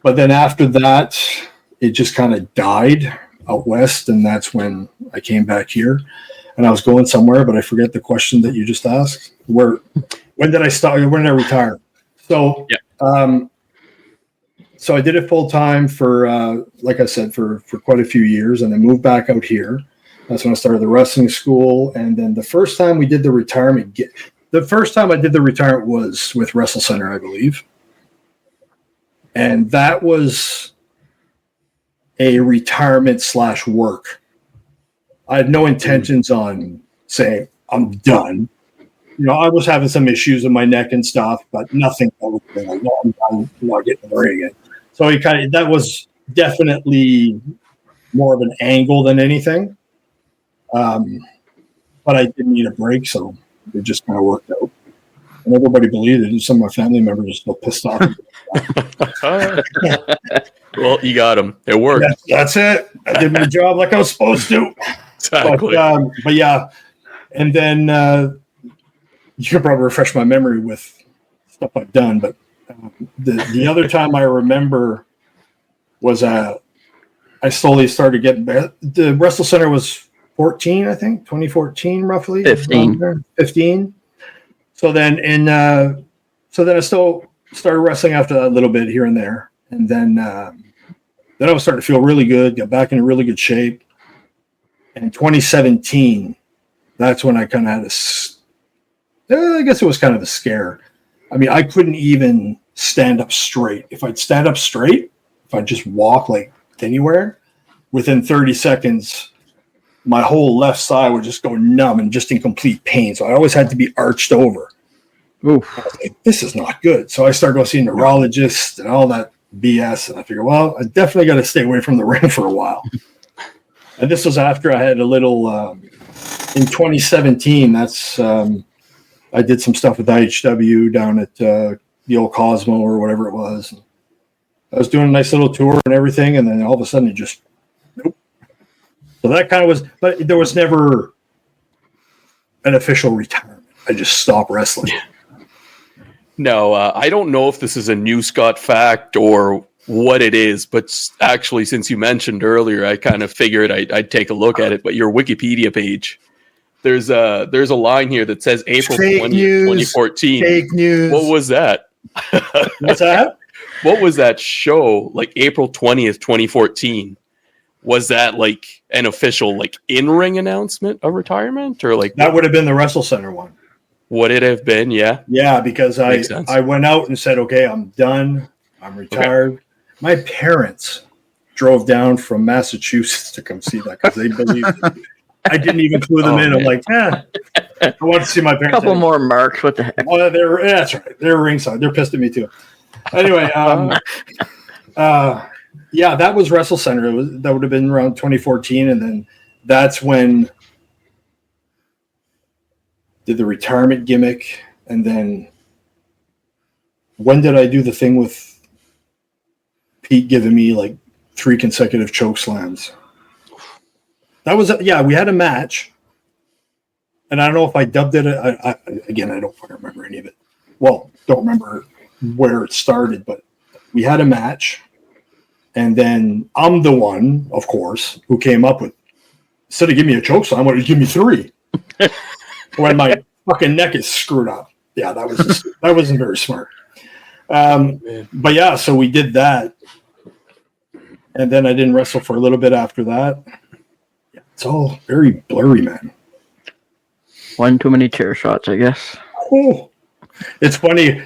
But then after that, it just kind of died out west. And that's when I came back here, and I was going somewhere, but I forget the question that you just asked. When did I start? When did I retire? So, yeah. So I did it full time for, like I said, for quite a few years, and then moved back out here. That's when I started the wrestling school. And then the first time we did the retirement, was with Wrestle Center, I believe. And that was a retirement / work. I had no intentions on saying I'm done. I was having some issues with my neck and stuff, but nothing. I was like, no, I'm not getting in the ring again. So that was definitely more of an angle than anything. But I didn't need a break, so it just kind of worked out. And everybody believed it. Some of my family members are still pissed off. Well, you got them. It worked. That's it. I did my job like I was supposed to. Exactly. But yeah. And then you can probably refresh my memory with stuff I've done, but the other time I remember was I slowly started getting better. The Wrestle Center was 14, I think, 2014 roughly. 15. So then I still started wrestling after that a little bit here and there. And then I was starting to feel really good, got back in really good shape. And in 2017, that's when I kind of had I guess it was kind of a scare. I mean, I couldn't even stand up straight. If I'd stand up straight, if I'd just walk like anywhere, within 30 seconds, my whole left side would just go numb and just in complete pain. So I always had to be arched over. Oof. I was like, this is not good. So I started going to see neurologists and all that BS. And I figured, well, I definitely got to stay away from the ring for a while. And this was after I had a little, in 2017, that's, I did some stuff with IHW down at the old Cosmo or whatever it was. I was doing a nice little tour and everything, and then all of a sudden it just nope. So that kind of was, but there was never an official retirement. I just stopped wrestling. No, I don't know if this is a New Scott fact or what it is, but actually, since you mentioned earlier, I kind of figured I'd take a look at it. But your Wikipedia page there's a line here that says April Fake 20th, news. 2014. Fake news. What was that? What's that? What was that show? Like April 20th, 2014. Was that like an official like in-ring announcement of retirement, or like That would have been the Wrestle Center one. would it have been? Yeah. Yeah, because Makes sense. I went out and said, okay, I'm done. I'm retired. Okay. My parents drove down from Massachusetts to come see that because they believed it. I didn't even clue them in. Man. I'm like, I want to see my parents. A couple more marks. What the heck? Oh, that's right. They're ringside. They're pissed at me too. Anyway, yeah, that was Wrestle Center. That would have been around 2014, and then that's when did the retirement gimmick, and then when did I do the thing with Pete giving me like 3 consecutive choke slams? That was we had a match, and I don't know if I dubbed it. I don't fucking remember any of it. Well, don't remember where it started, but we had a match. And then I'm the one, of course, who came up with, instead of giving me a choke slam, I wanted to give me 3. When my fucking neck is screwed up. Yeah, that wasn't very smart. But yeah, so we did that. And then I didn't wrestle for a little bit after that. Yeah, it's all very blurry, man. One too many chair shots, I guess. Oh, it's funny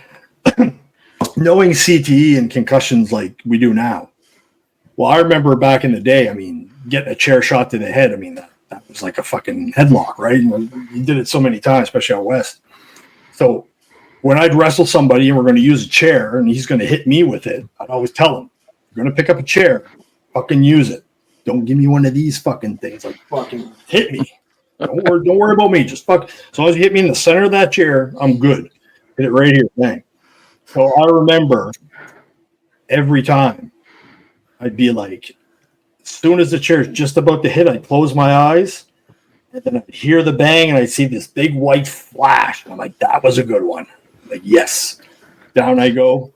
knowing CTE and concussions like we do now. Well, I remember back in the day, I mean, getting a chair shot to the head, I mean, that was like a fucking headlock, right? You did it so many times, especially out west. So when I'd wrestle somebody and we're going to use a chair and he's going to hit me with it, I'd always tell him, you're going to pick up a chair, fucking use it. Don't give me one of these fucking things. Like, fucking hit me. Don't worry about me. Just fuck. As long as you hit me in the center of that chair, I'm good. Hit it right here. Bang. So I remember every time I'd be like, as soon as the chair's just about to hit, I'd close my eyes, and then I'd hear the bang, and I'd see this big white flash. And I'm like, that was a good one. I'm like, yes. Down I go.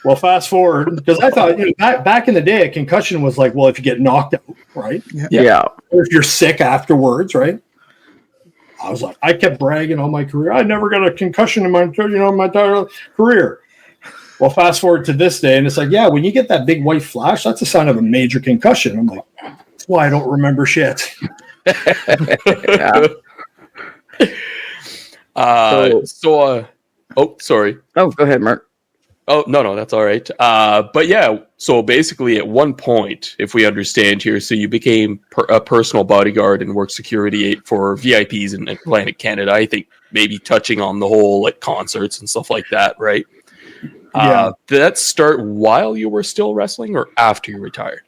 Well, fast forward, because I thought, back in the day, a concussion was like, well, if you get knocked out, right? Yeah. Or if you're sick afterwards, right? I was like, I kept bragging all my career. I never got a concussion in my entire career. Well, fast forward to this day, and it's like, yeah, when you get that big white flash, that's a sign of a major concussion. I'm like, that's why I don't remember shit. Yeah. Sorry. Oh, go ahead, Mark. Oh, no, that's all right. But yeah, so basically at one point, if we understand here, so you became a personal bodyguard and worked security for VIPs in Atlantic Canada, I think maybe touching on the whole like concerts and stuff like that, right? Yeah. Did that start while you were still wrestling or after you retired?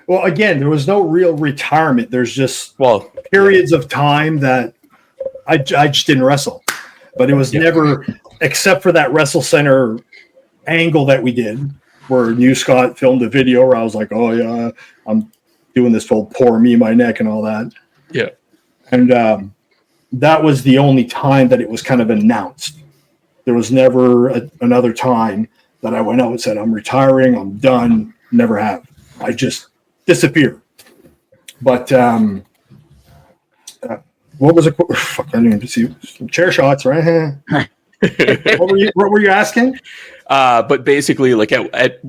Well, again, there was no real retirement. There's just periods of time that I just didn't wrestle. But it was never, except for that Wrestle Center angle that we did, where New Scott filmed a video where I was like, oh, yeah, I'm doing this whole pour me my neck and all that. Yeah. And that was the only time that it was kind of announced. There was never another time that I went out and said, I'm retiring, I'm done, never have. I just disappeared. But what was it? Fuck, I didn't even see some chair shots, right? What were you asking? But basically, like at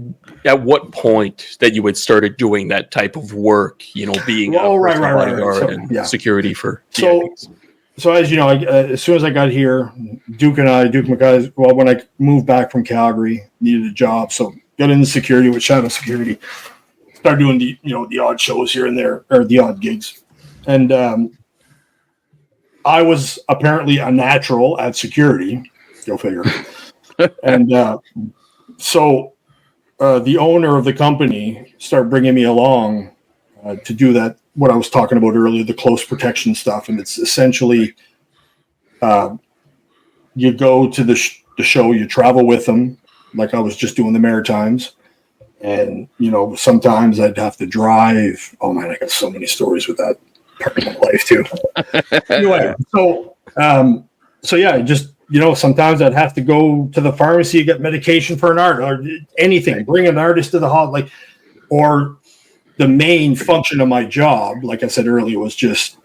what point that you had started doing that type of work, being bodyguard and security for VIPs. So as you know, as soon as I got here, Duke McKay, when I moved back from Calgary, needed a job, so got into security with Shadow Security. Started doing the odd shows here and there, or the odd gigs, and I was apparently a natural at security. Go figure. And so the owner of the company started bringing me along to do that. What I was talking about earlier, the close protection stuff. And it's essentially you go to the show, you travel with them, like I was just doing the Maritimes. And, sometimes I'd have to drive. Oh, man, I got so many stories with that part of my life, too. Anyway, so yeah, just, sometimes I'd have to go to the pharmacy, get medication for an art or anything, bring an artist to the hall, or the main function of my job, like I said earlier, was just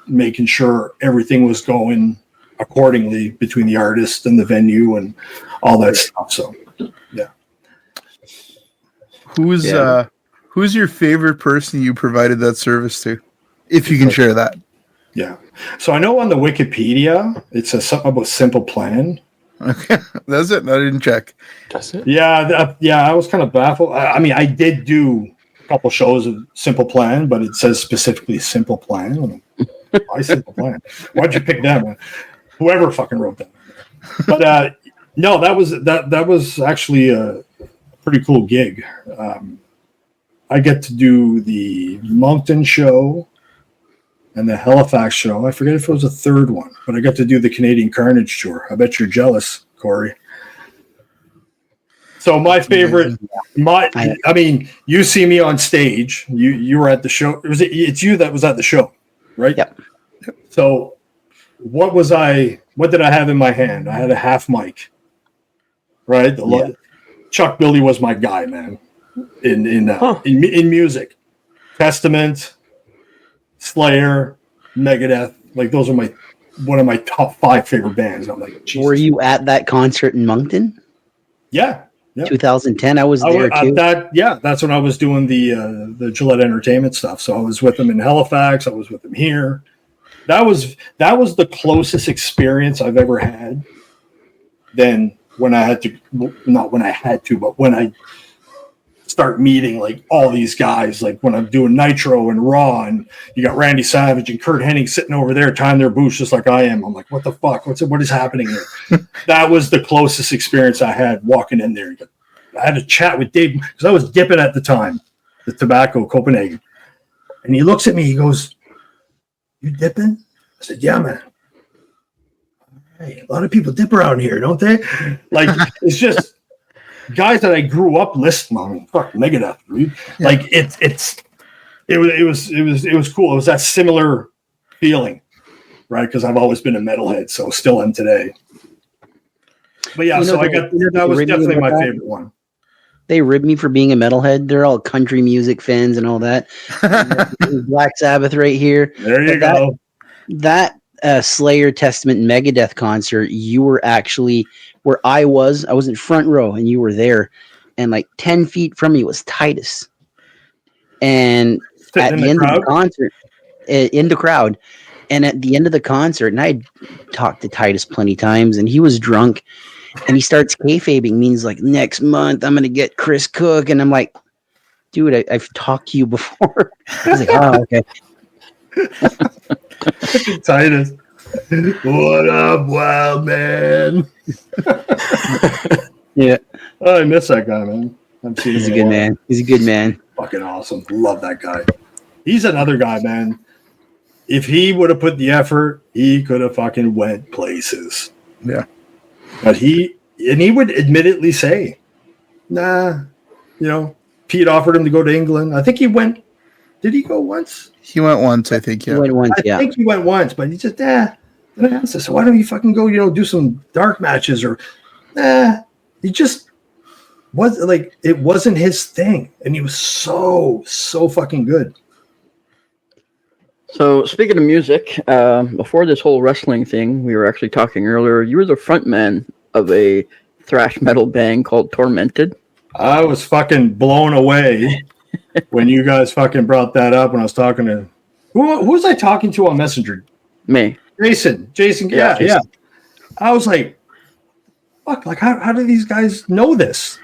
making sure everything was going accordingly between the artist and the venue and all that stuff. So, yeah. Who's your favorite person you provided that service to, if you can share that? Yeah. So I know on the Wikipedia it says something about Simple Plan. Okay, that's it. I didn't check. That's it. Yeah, I was kind of baffled. I mean, I did do a couple shows of Simple Plan, but it says specifically Simple Plan. Why Simple Plan? Why'd you pick them? Whoever fucking wrote that. But no, that was actually a pretty cool gig. I get to do the Moncton show and the Halifax show. I forget if it was a third one, but I got to do the Canadian Carnage tour. I bet you're jealous, Corey. So my favorite, I mean, you see me on stage. You were at the show. It's you that was at the show, right? Yep. So what did I have in my hand? I had a half mic, right? Chuck Billy was my guy, man, in music. Testament, Slayer, Megadeth, like those are one of my top 5 favorite bands. I'm like, Jesus. Were you at that concert in Moncton? Yeah. 2010. I was there too. That's when I was doing the Gillette Entertainment stuff. So I was with them in Halifax. I was with them here. That was the closest experience I've ever had. Then when I start meeting like all these guys, like when I'm doing Nitro and Raw, and you got Randy Savage and Kurt Hennig sitting over there tying their boots just like I am. I'm like, what the fuck? What is happening here? That was the closest experience I had walking in there. I had a chat with Dave because I was dipping at the time, the tobacco, Copenhagen. And he looks at me, he goes, "You dipping?" I said, "Yeah, man." Hey, a lot of people dip around here, don't they? Like, it's just guys that I grew up listening on. Fuck Megadeth, dude. Yeah. Like it was cool. It was that similar feeling, right? Because I've always been a metalhead, so still am today. But yeah, that was definitely my favorite one. They ribbed me for being a metalhead. They're all country music fans and all that. Black Sabbath right here. There you go. That Slayer, Testament, and Megadeth concert, you were actually where I was in front row and you were there, and like 10 feet from me was Titus. And at the end of the concert, in the crowd, and at the end of the concert, and I talked to Titus plenty times, and he was drunk, and he starts kayfabing, means like next month I'm gonna get Chris Cook, and I'm like, dude, I've talked to you before. He's like, oh, okay. Titus. What up, Wildman? Yeah. Oh, I miss that guy, man. He's a good man. He's a good man. Fucking awesome. Love that guy. He's another guy, man. If he would have put the effort, he could have fucking went places. Yeah. But he would admittedly say, nah, Pete offered him to go to England. I think he went. Did he go once? He went once, I think, yeah. He went once, I think he went once, but he just, Then I asked him, so why don't you fucking go, do some dark matches or, he just was like, it wasn't his thing. And he was so fucking good. So speaking of music, before this whole wrestling thing, we were actually talking earlier, you were the frontman of a thrash metal band called Tormented. I was fucking blown away when you guys fucking brought that up when I was talking to who was I talking to on Messenger? Me. Jason. Yeah. I was like, fuck, like how do these guys know this?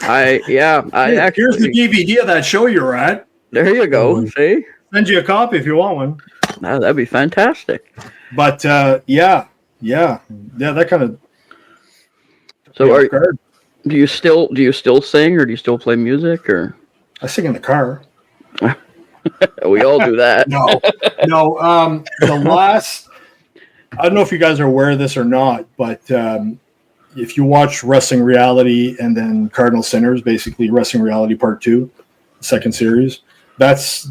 I actually, here's the DVD of that show you were at. There you go. See? Send you a copy if you want one. No, that'd be fantastic. But that kind of. So do you still sing, or do you still play music, or? I sing in the car. We all do that. No. The last, I don't know if you guys are aware of this or not, but if you watch Wrestling Reality and then Cardinal Sinners, basically Wrestling Reality Part 2, second series, that's,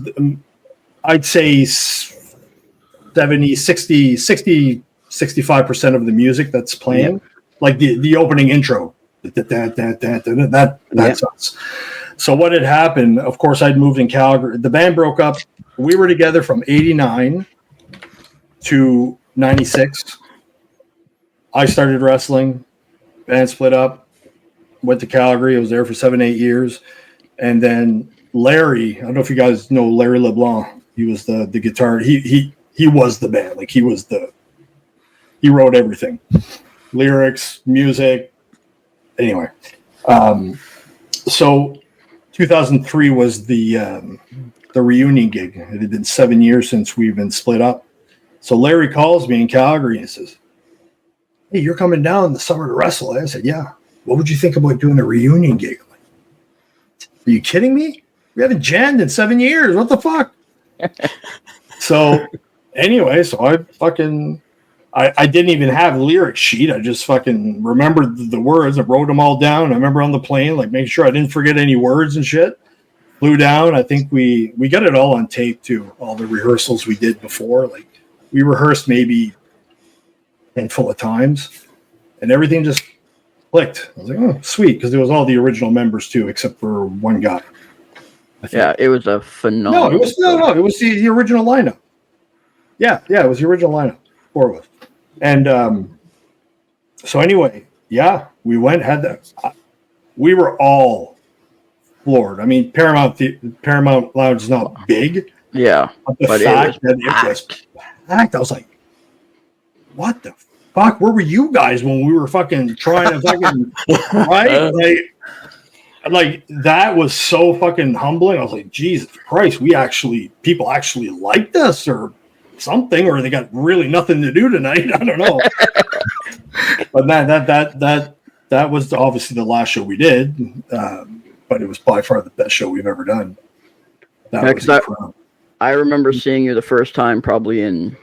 I'd say 70, 60, 65% of the music that's playing, like the opening intro, that's us. So what had happened, of course, I'd moved in Calgary. The band broke up. We were together from 89 to 96. I started wrestling. Band split up. Went to Calgary. I was there for 7-8 years. And then Larry, I don't know if you guys know Larry LeBlanc. He was the guitar. He was the band. Like he wrote everything. Lyrics, music. Anyway. So 2003 was the reunion gig. It had been 7 years since we've been split up. So Larry calls me in Calgary and says, "Hey, you're coming down in the summer to wrestle." I said, "Yeah. What would you think about doing a reunion gig?" I'm like, "Are you kidding me? We haven't jammed in 7 years. What the fuck?" So anyway, so I didn't even have a lyric sheet. I just fucking remembered the words. I wrote them all down. I remember on the plane, like making sure I didn't forget any words and shit. Flew down. I think we got it all on tape too. All the rehearsals we did before. Like we rehearsed maybe a handful of times and everything just clicked. I was like, oh, sweet. Because there was all the original members too, except for one guy. Yeah, it was a phenomenal. No, it was the original lineup. Yeah, it was the original lineup. 4 of us. And so anyway, yeah, we went, had that. We were all floored. I mean, Paramount Lounge is not big. Yeah, but the fact that it was packed, I was like, what the fuck? Where were you guys when we were fucking trying to fucking, right? Like that was so fucking humbling. I was like, Jesus Christ, people actually like this or something, or they got really nothing to do tonight. I don't know. But man, that was obviously the last show we did. But it was by far the best show we've ever done. I remember seeing you the first time probably in,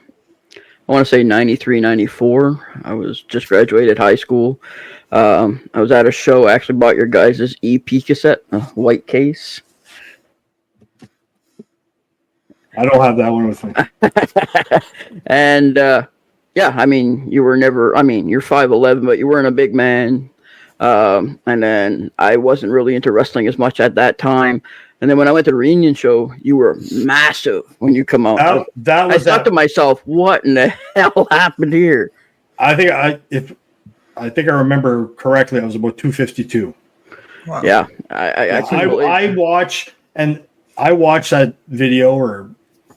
I want to say 93, 94. I was just graduated high school. I was at a show. I actually bought your guys' EP cassette, a white case. I don't have that one with me. And yeah, I mean, you're 5'11", but you weren't a big man. And then I wasn't really into wrestling as much at that time. And then when I went to the reunion show, you were massive when you come out. I thought to myself, what in the hell happened here? I think I remember correctly, I was about 252. Wow. Yeah. I watched that video or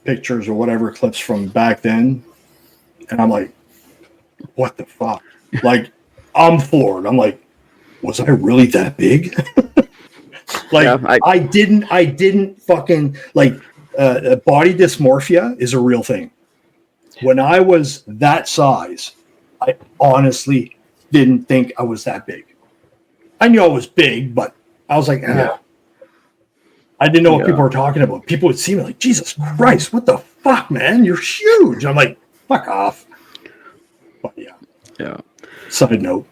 pictures or whatever clips from back then, and I'm like, what the fuck? Like, I'm floored. I'm like, was I really that big? Like, yeah, I didn't fucking like body dysmorphia is a real thing. When I was that size, I honestly didn't think I was that big. I knew I was big, but I was like, I didn't know what people were talking about. People would see me like, Jesus Christ, what the fuck, man? You're huge. I'm like, fuck off. But yeah. Side note.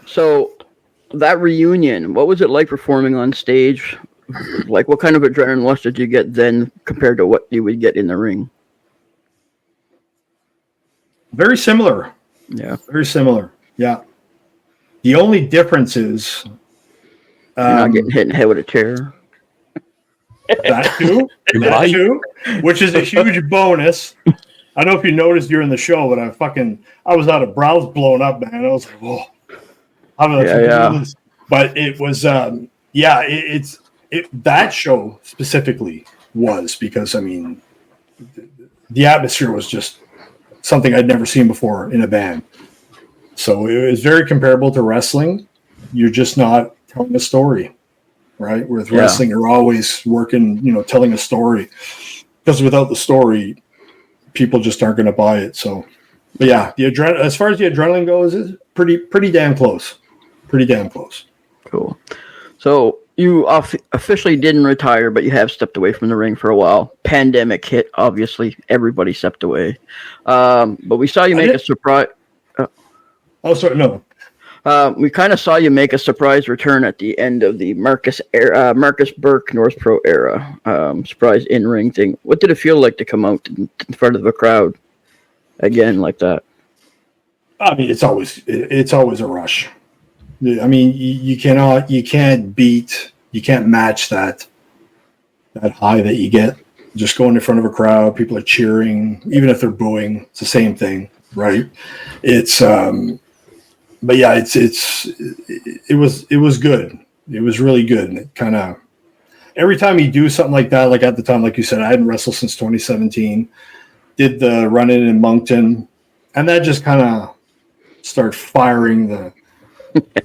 So that reunion, what was it like performing on stage? Like, what kind of adrenaline rush did you get then compared to what you would get in the ring? Very similar. Yeah. Very similar. Yeah. The only difference is you're not getting hit in the head with a chair. That too, which is a huge bonus. I don't know if you noticed during the show, but I was out of brows blown up, man. I was like, whoa. How do I do this? But it was, that show specifically was because, I mean, the atmosphere was just something I'd never seen before in a band. So it was very comparable to wrestling. You're just not telling a story, right? With wrestling, you're always working, telling a story. Because without the story, people just aren't going to buy it. So, but yeah, as far as the adrenaline goes, it's pretty damn close. Pretty damn close. Cool. So you officially didn't retire, but you have stepped away from the ring for a while. Pandemic hit, obviously. Everybody stepped away. But we saw you make a surprise. Oh, sorry, no. We kind of saw you make a surprise return at the end of the Marcus Burke North Pro era. Surprise in-ring thing. What did it feel like to come out in front of a crowd again like that? I mean, it's always a rush. I mean, you can't match that high that you get Just going in front of a crowd, people are cheering, even if they're booing, it's the same thing, right? It's, but yeah, it was good. It was really good. And it kind of, every time you do something like that, like at the time, like you said, I hadn't wrestled since 2017, did the run in Moncton, and that just kind of started firing the,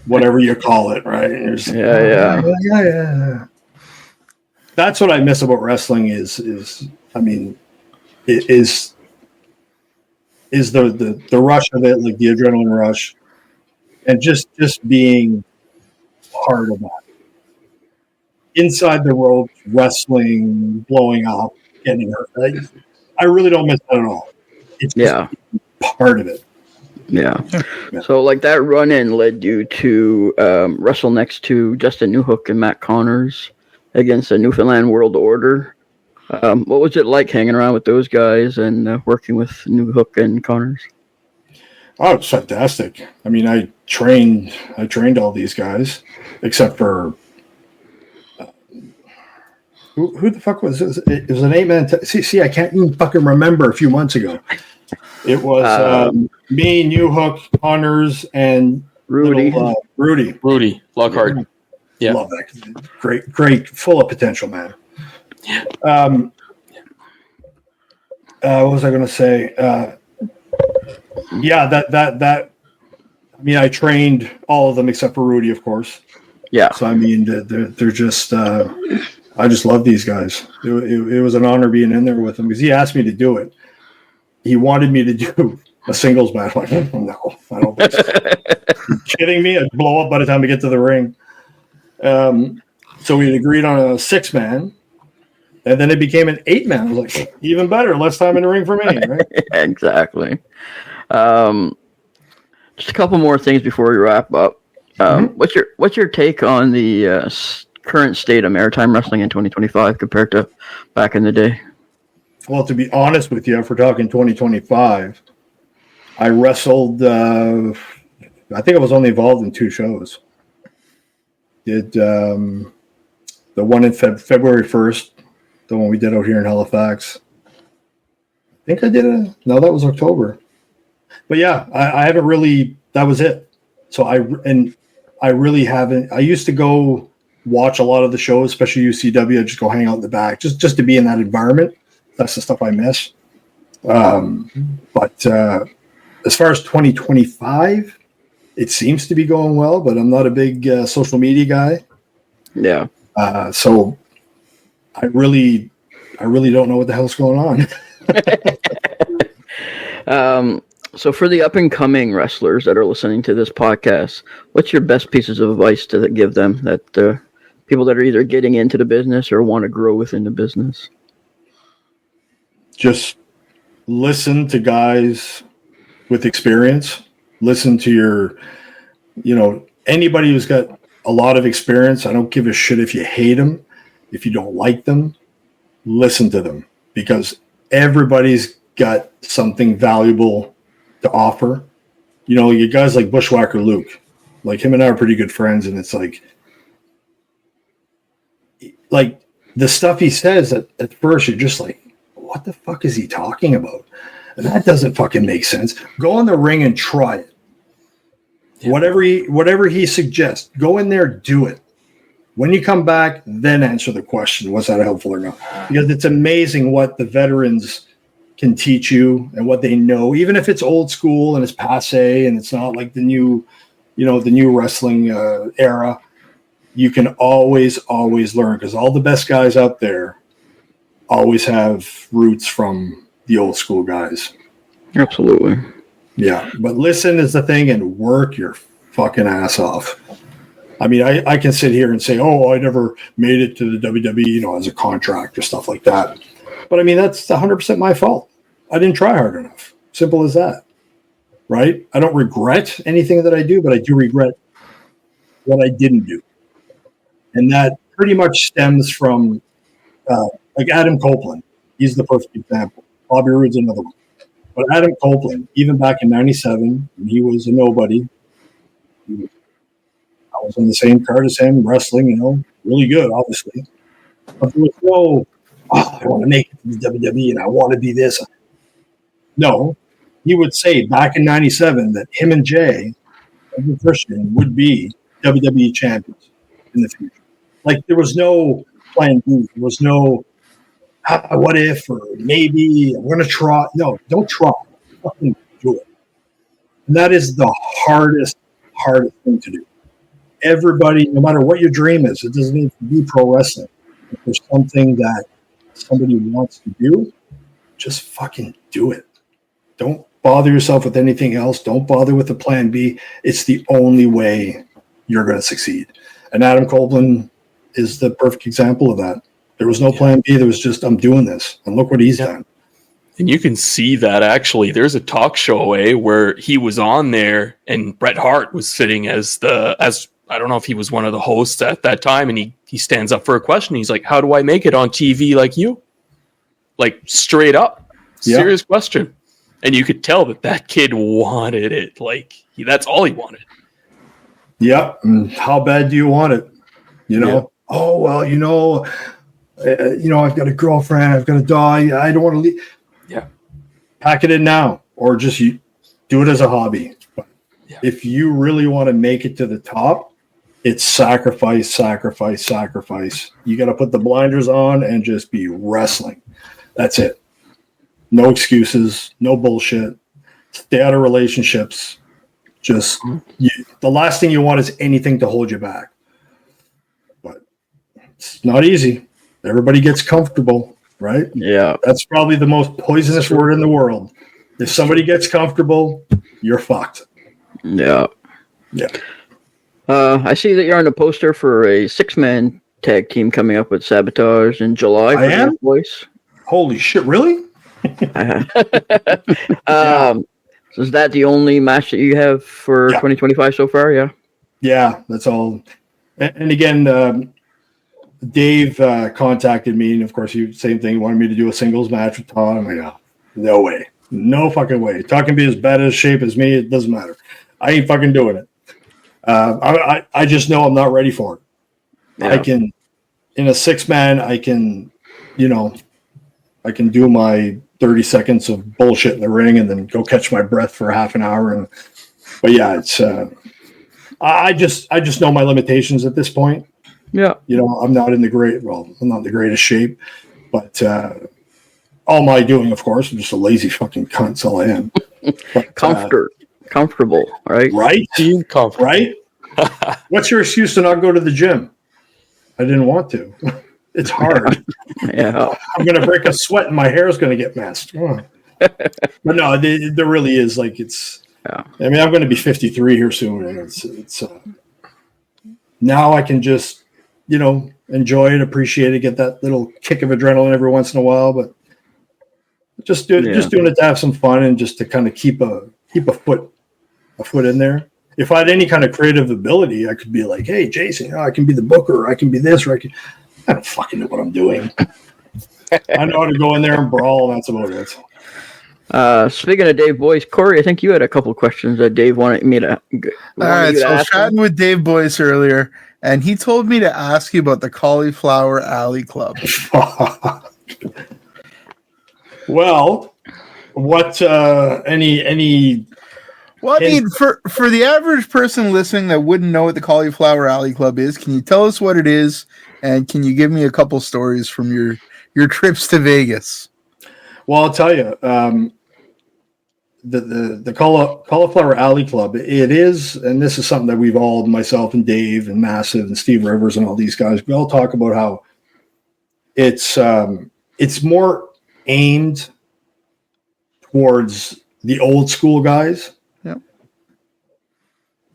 whatever you call it, right? Yeah. That's what I miss about wrestling is I mean, is the rush of it, like the adrenaline rush, and just being part of that. Inside the ropes, wrestling, blowing up, getting hurt. I really don't miss that at all. It's just part of it. Yeah. So, like, that run-in led you to wrestle next to Justin Newhook and Matt Connors against the Newfoundland World Order. What was it like hanging around with those guys and working with Newhook and Connors? Oh, it's fantastic. I mean, I trained all these guys, except for who the fuck was this? It was an 8-man. See, I can't even fucking remember a few months ago. It was me, Newhook, Connors, and Rudy. Rudy Lockhart. Yeah, love that. Great, full of potential, man. Yeah. What was I going to say? Yeah, that. I mean, I trained all of them except for Rudy, of course. Yeah. So I mean, they're just. I just love these guys. It was an honor being in there with them because he asked me to do it. He wanted me to do a singles match. I'm like, no, I don't think so. Are you kidding me? I'd blow up by the time I get to the ring. So we had agreed on a 6-man, and then it became an 8-man. I was like, even better, less time in the ring for me, right? Exactly. Just a couple more things before we wrap up. What's your take on the current state of maritime wrestling in 2025 compared to back in the day? Well, to be honest with you, if we're talking 2025, I wrestled. I think I was only involved in 2 shows. Did the one in February 1st, the one we did out here in Halifax. I think I did no, that was October. But yeah, I haven't really. That was it. So I really haven't. I used to go watch a lot of the shows, especially UCW. I just go hang out in the back, just to be in that environment. That's the stuff I miss. But as far as 2025, it seems to be going well, but I'm not a big social media guy. Yeah. So I really don't know what the hell's going on. So for the up and coming wrestlers that are listening to this podcast, what's your best pieces of advice to give them, that people that are either getting into the business or want to grow within the business? Just listen to guys with experience. Listen to anybody who's got a lot of experience. I don't give a shit if you hate them, if you don't like them. Listen to them, because everybody's got something valuable to offer. You guys like Bushwhacker Luke, like him and I are pretty good friends, and it's like the stuff he says at first, you're just like, what the fuck is he talking about? And that doesn't fucking make sense. Go in the ring and try it. Yeah. Whatever he suggests, go in there, do it. When you come back, then answer the question, was that helpful or not? Because it's amazing what the veterans can teach you and what they know, even if it's old school and it's passe and it's not like the new wrestling era. You can always learn, because all the best guys out there always have roots from the old school guys. Absolutely. Yeah, but listen is the thing, and work your fucking ass off. I mean, I can sit here and say, oh, I never made it to the WWE, as a contract or stuff like that. But I mean, that's 100% my fault. I didn't try hard enough. Simple as that. Right? I don't regret anything that I do, but I do regret what I didn't do. And that pretty much stems from like Adam Copeland. He's the perfect example. Bobby Roode's another one. But Adam Copeland, even back in 97, when he was a nobody, I was on the same card as him, wrestling, really good, obviously. But there was no I want to make it to the WWE and I want to be this. No, he would say back in '97 that him and Jay and Christian would be WWE champions in the future. Like there was no plan B. There was no what if or maybe I'm going to try. No, don't try. Fucking do it. And that is the hardest thing to do. Everybody, no matter what your dream is, it doesn't need to be pro wrestling. If there's something that somebody wants to do, just fucking do it. Don't bother yourself with anything else. Don't bother with the plan B. It's the only way you're going to succeed. And Adam Copeland is the perfect example of that. There was no plan B. There was just, I'm doing this. And look what he's done. And you can see that actually. There's a talk show where he was on there and Bret Hart was sitting as I don't know if he was one of the hosts at that time, and he stands up for a question. He's like, how do I make it on TV like you? Like straight up. Serious question. And you could tell that kid wanted it. Like that's all he wanted. Yeah. And how bad do you want it? You know? Yeah. Oh, well, I've got a girlfriend. I've got a dog. I don't want to leave. Yeah. Pack it in now, or just do it as a hobby. But if you really want to make it to the top, it's sacrifice. You got to put the blinders on and just be wrestling. That's it. No excuses, no bullshit. Stay out of relationships. Just the last thing you want is anything to hold you back. But it's not easy. Everybody gets comfortable, right? Yeah. That's probably the most poisonous word in the world. If somebody gets comfortable, you're fucked. Yeah. Yeah. I see that you're on the poster for a 6-man tag team coming up with Sabotage in July. I am? Voice. Holy shit, really? So is that the only match that you have for 2025 so far? Yeah. Yeah, that's all. And again, Dave contacted me, and of course, same thing. He wanted me to do a singles match with Tom. I'm like, no way. No fucking way. Tom can be as bad as shape as me. It doesn't matter. I ain't fucking doing it. I just know I'm not ready for it. Yeah. I can, in a 6-man, I can do my 30 seconds of bullshit in the ring and then go catch my breath for half an hour. But yeah, it's, I just know my limitations at this point. Yeah. I'm not in the greatest shape, but, all my doing, of course, I'm just a lazy fucking cunt. That's all I am. But, comfortable, right? Right? Being comfortable. Right? What's your excuse to not go to the gym? I didn't want to. It's hard. Yeah. I'm going to break a sweat and my hair is going to get messed. Oh. But no, there really is it's. Yeah. I mean, I'm going to be 53 here soon, and it's. Now I can just, enjoy it, appreciate it, get that little kick of adrenaline every once in a while, but just doing it to have some fun and just to kind of keep a foot in there. If I had any kind of creative ability, I could be like, hey, Jason, I can be the booker, or I can be this, or I don't fucking know what I'm doing. I know how to go in there and brawl, and that's about it. Speaking of Dave Boyce, Corey, I think you had a couple questions that Dave wanted me to. All right, so I was chatting with Dave Boyce earlier, and he told me to ask you about the Cauliflower Alley Club. Well, what any? Well, I mean, for the average person listening that wouldn't know what the Cauliflower Alley Club is, can you tell us what it is, and can you give me a couple stories from your trips to Vegas? Well, I'll tell you, the Cauliflower Alley Club, it is, and this is something that we've all, myself and Dave and Massive and Steve Rivers and all these guys, we all talk about how it's more aimed towards the old school guys. Yeah.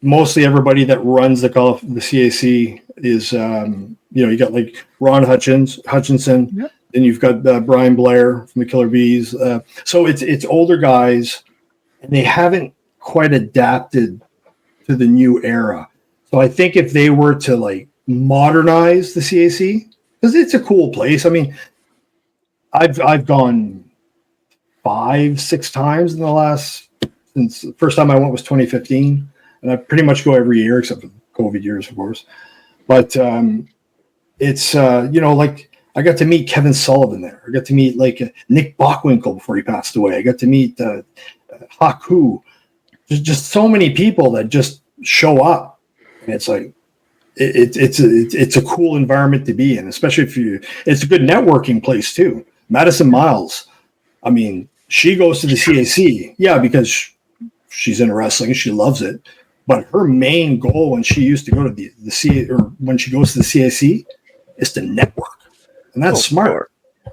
Mostly everybody that runs the CAC is, you got like Ron Hutchinson. Yeah. Then you've got Brian Blair from the Killer Bees. So it's older guys, and they haven't quite adapted to the new era. So I think if they were to like modernize the CAC, because it's a cool place. I mean, I've gone 5-6 times since the first time I went was 2015, and I pretty much go every year except for COVID years, of course. But it's like I got to meet Kevin Sullivan there. I got to meet like Nick Bockwinkel before he passed away. I got to meet Haku. There's just so many people that just show up, and it's like it's a cool environment to be in, especially if you. It's a good networking place too. Madison Miles, I mean, she goes to the CAC, yeah, because she's into wrestling, she loves it. But her main goal when she used to go to the CAC, or when she goes to the CAC, is to network, and that's smart. Sure.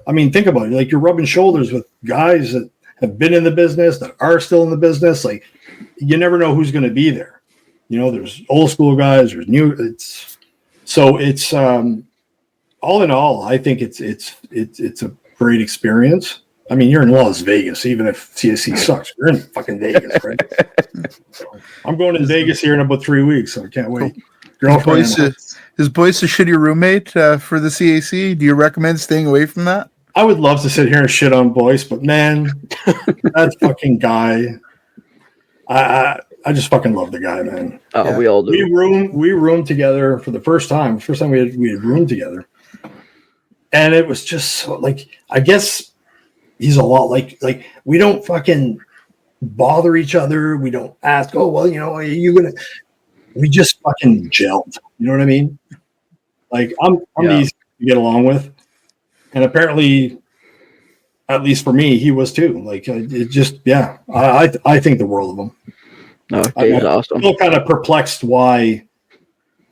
I mean, think about it. Like, you're rubbing shoulders with guys that have been in the business, that are still in the business. Like, you never know who's going to be there. You know, there's old school guys, there's new. It's all in all, I think it's a great experience. I mean, you're in Las Vegas, even if CSC sucks. You're in fucking Vegas, right? So, I'm going to Vegas here in about 3 weeks, so I can't wait. Is Boyce a shitty roommate for the CAC? Do you recommend staying away from that? I would love to sit here and shit on Boyce, but man, that fucking guy. I just fucking love the guy, man. Oh, yeah. We all do. We roomed together for the first time. First time we had roomed together, and it was just so, like, I guess he's a lot like we don't fucking bother each other. We don't ask, oh well, you know, are you gonna? We just fucking gelled. You know what I mean? Like, I'm easy to get along with, and apparently, at least for me, he was too. Like, it just, yeah, I think the world of him. No, Dave's awesome. I'm still kind of perplexed why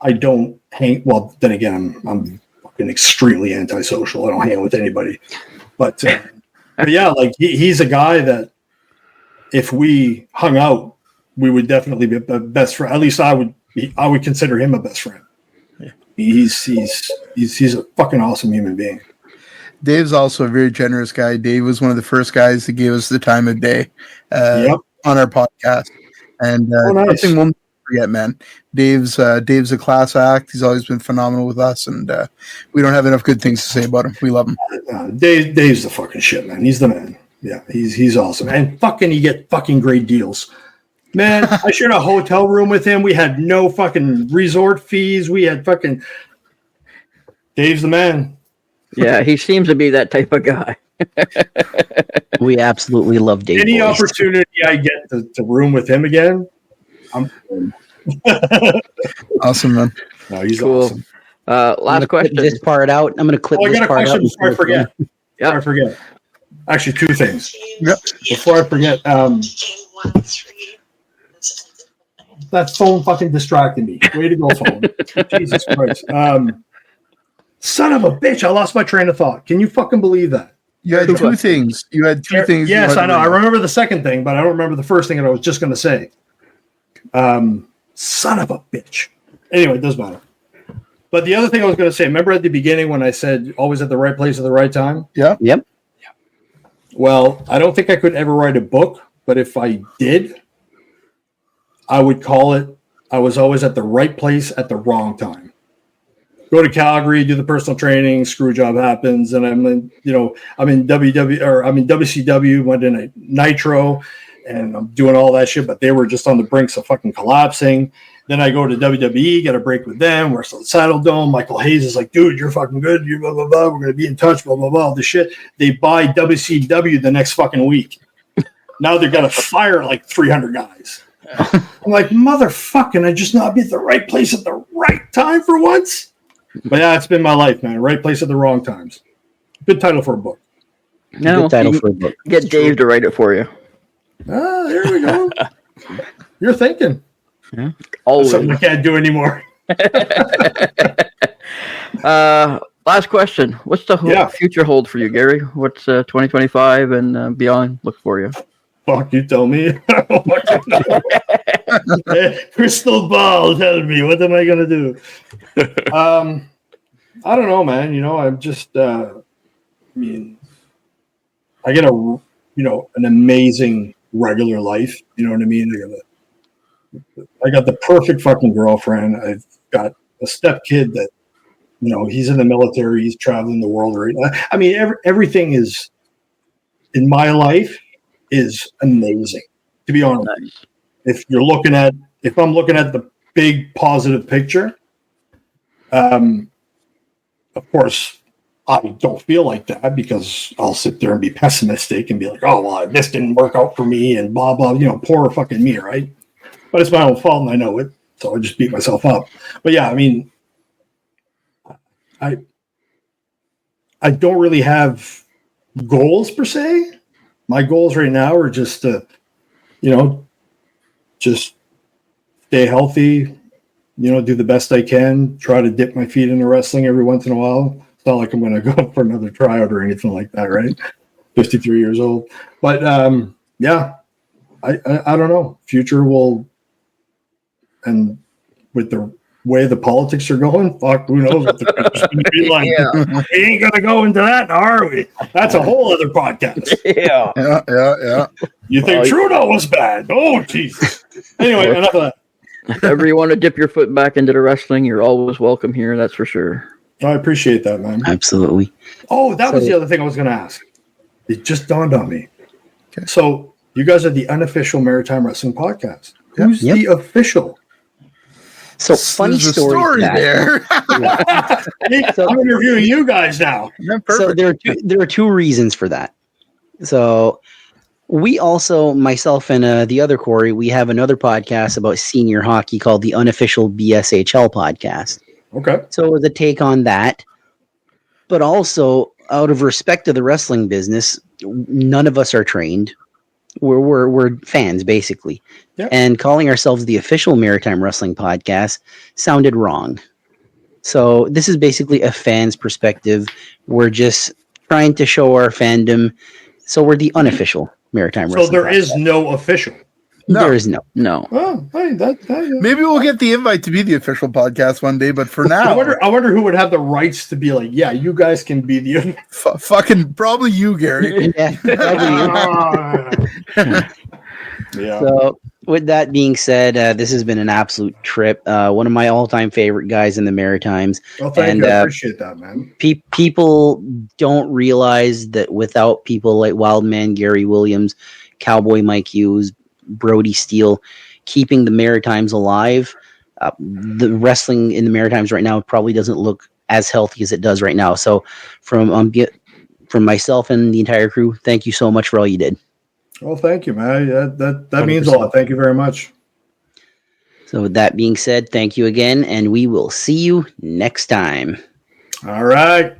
I don't hang. Well, then again, I'm fucking extremely antisocial. I don't hang with anybody. But yeah, like, he's a guy that if we hung out, we would definitely be a best friend. At least I would consider him a best friend. Yeah. He's a fucking awesome human being. Dave's also a very generous guy. Dave was one of the first guys that gave us the time of day on our podcast. And nice. Something we'll never forget, man. Dave's a class act. He's always been phenomenal with us, and we don't have enough good things to say about him. We love him. Dave's the fucking shit, man. He's the man. Yeah, he's awesome. And fucking, you get fucking great deals. Man, I shared a hotel room with him. We had no fucking resort fees. We had fucking... Dave's the man. Yeah, he seems to be that type of guy. We absolutely love Dave. Any opportunity I get to room with him again, I'm awesome, man. No, he's cool. awesome. Last question. This part out. I'm going to clip this part out. Before I forget. Before I forget. Actually, two things. Yep. Before I forget, that phone fucking distracted me. Way to go, phone. Jesus Christ. Son of a bitch, I lost my train of thought. Can you fucking believe that? You had two things. Yes, I know. I remember the second thing, but I don't remember the first thing that I was just going to say. Son of a bitch. Anyway, it doesn't matter. But the other thing I was going to say, remember at the beginning when I said always at the right place at the right time? Yeah. Yep. Well, I don't think I could ever write a book, but if I did, I would call it I was always at the right place at the wrong time. Go to Calgary, do the personal training, screw job happens, and I'm in WCW, went in Nitro, and I'm doing all that shit, but they were just on the brinks of fucking collapsing. Then I go to WWE, get a break with them, we're still at Saddle Dome. Michael Hayes is like, dude, you're fucking good, you blah, blah, blah, we're going to be in touch, blah, blah, blah, all this shit. They buy WCW the next fucking week. Now they're going to fire like 300 guys. I'm like, motherfucking, I just not be at the right place at the right time for once? But yeah, it's been my life, man. Right place at the wrong times. Good title for a book. No, good title for a book. Get Dave to write it for you. Ah, there we go. You're thinking. Yeah. Always. Something I can't do anymore. Last question. What's the future hold for you, Gary? What's 2025 and beyond look for you? Fuck, you tell me. Crystal ball, tell me. What am I going to do? I don't know, man. You know, I'm just, I get an amazing regular life. You know what I mean? I got the perfect fucking girlfriend. I've got a step kid that, you know, he's in the military. He's traveling the world. Right? I mean, everything is in my life is amazing, to be honest. Nice. If I'm looking at the big positive picture, of course, I don't feel like that because I'll sit there and be pessimistic and be like, oh, well, this didn't work out for me and blah, blah, poor fucking me, right? But it's my own fault and I know it. So I just beat myself up. But yeah, I mean, I don't really have goals per se. My goals right now are just to, just stay healthy, do the best I can, try to dip my feet into wrestling every once in a while. It's not like I'm going to go for another tryout or anything like that, right? 53 years old. But yeah, I don't know. Future will, and with the way the politics are going, fuck, who knows what the future's going to be like. Yeah. We ain't going to go into that, now, are we? That's a whole other podcast. Yeah. You think Trudeau was bad? Oh, Jesus. Anyway, enough of that. If ever you want to dip your foot back into the wrestling, you're always welcome here. That's for sure. I appreciate that, man. Absolutely. Oh, that was the other thing I was going to ask. It just dawned on me. Okay. So you guys are the Unofficial Maritime Wrestling Podcast. Who's the official? So funny story there. So, I'm interviewing you guys now. So there are two reasons for that. So we also, myself and the other Corey, we have another podcast about senior hockey called the Unofficial BSHL Podcast. Okay. So it was a take on that. But also, out of respect to the wrestling business, none of us are trained. We're fans, basically. Yep. And calling ourselves the Official Maritime Wrestling Podcast sounded wrong. So this is basically a fan's perspective. We're just trying to show our fandom. So we're the Unofficial Maritime Wrestling Podcast. So there is no official? No. There is no. Oh, hey, maybe we'll get the invite to be the official podcast one day, but for now, I wonder who would have the rights to be like, yeah, you guys can be the fucking probably you, Gary. Yeah, probably you. Yeah. So with that being said, this has been an absolute trip. One of my all-time favorite guys in the Maritimes. Well, thank you. I appreciate that, man. People don't realize that without people like Wildman, Gary Williams, Cowboy Mike Hughes, Brody Steele, keeping the Maritimes alive, the wrestling in the Maritimes right now probably doesn't look as healthy as it does right now. So from myself and the entire crew, thank you so much for all you did. Well, thank you, man. That means a lot. Thank you very much. So with that being said, thank you again, and we will see you next time. All right.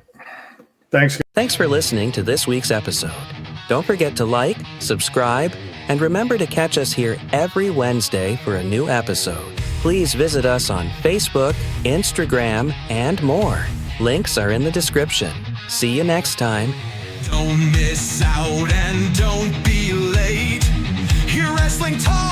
Thanks. Thanks for listening to this week's episode. Don't forget to like, subscribe, and remember to catch us here every Wednesday for a new episode. Please visit us on Facebook, Instagram, and more. Links are in the description. See you next time. Don't miss out and don't be late. Hear wrestling talk.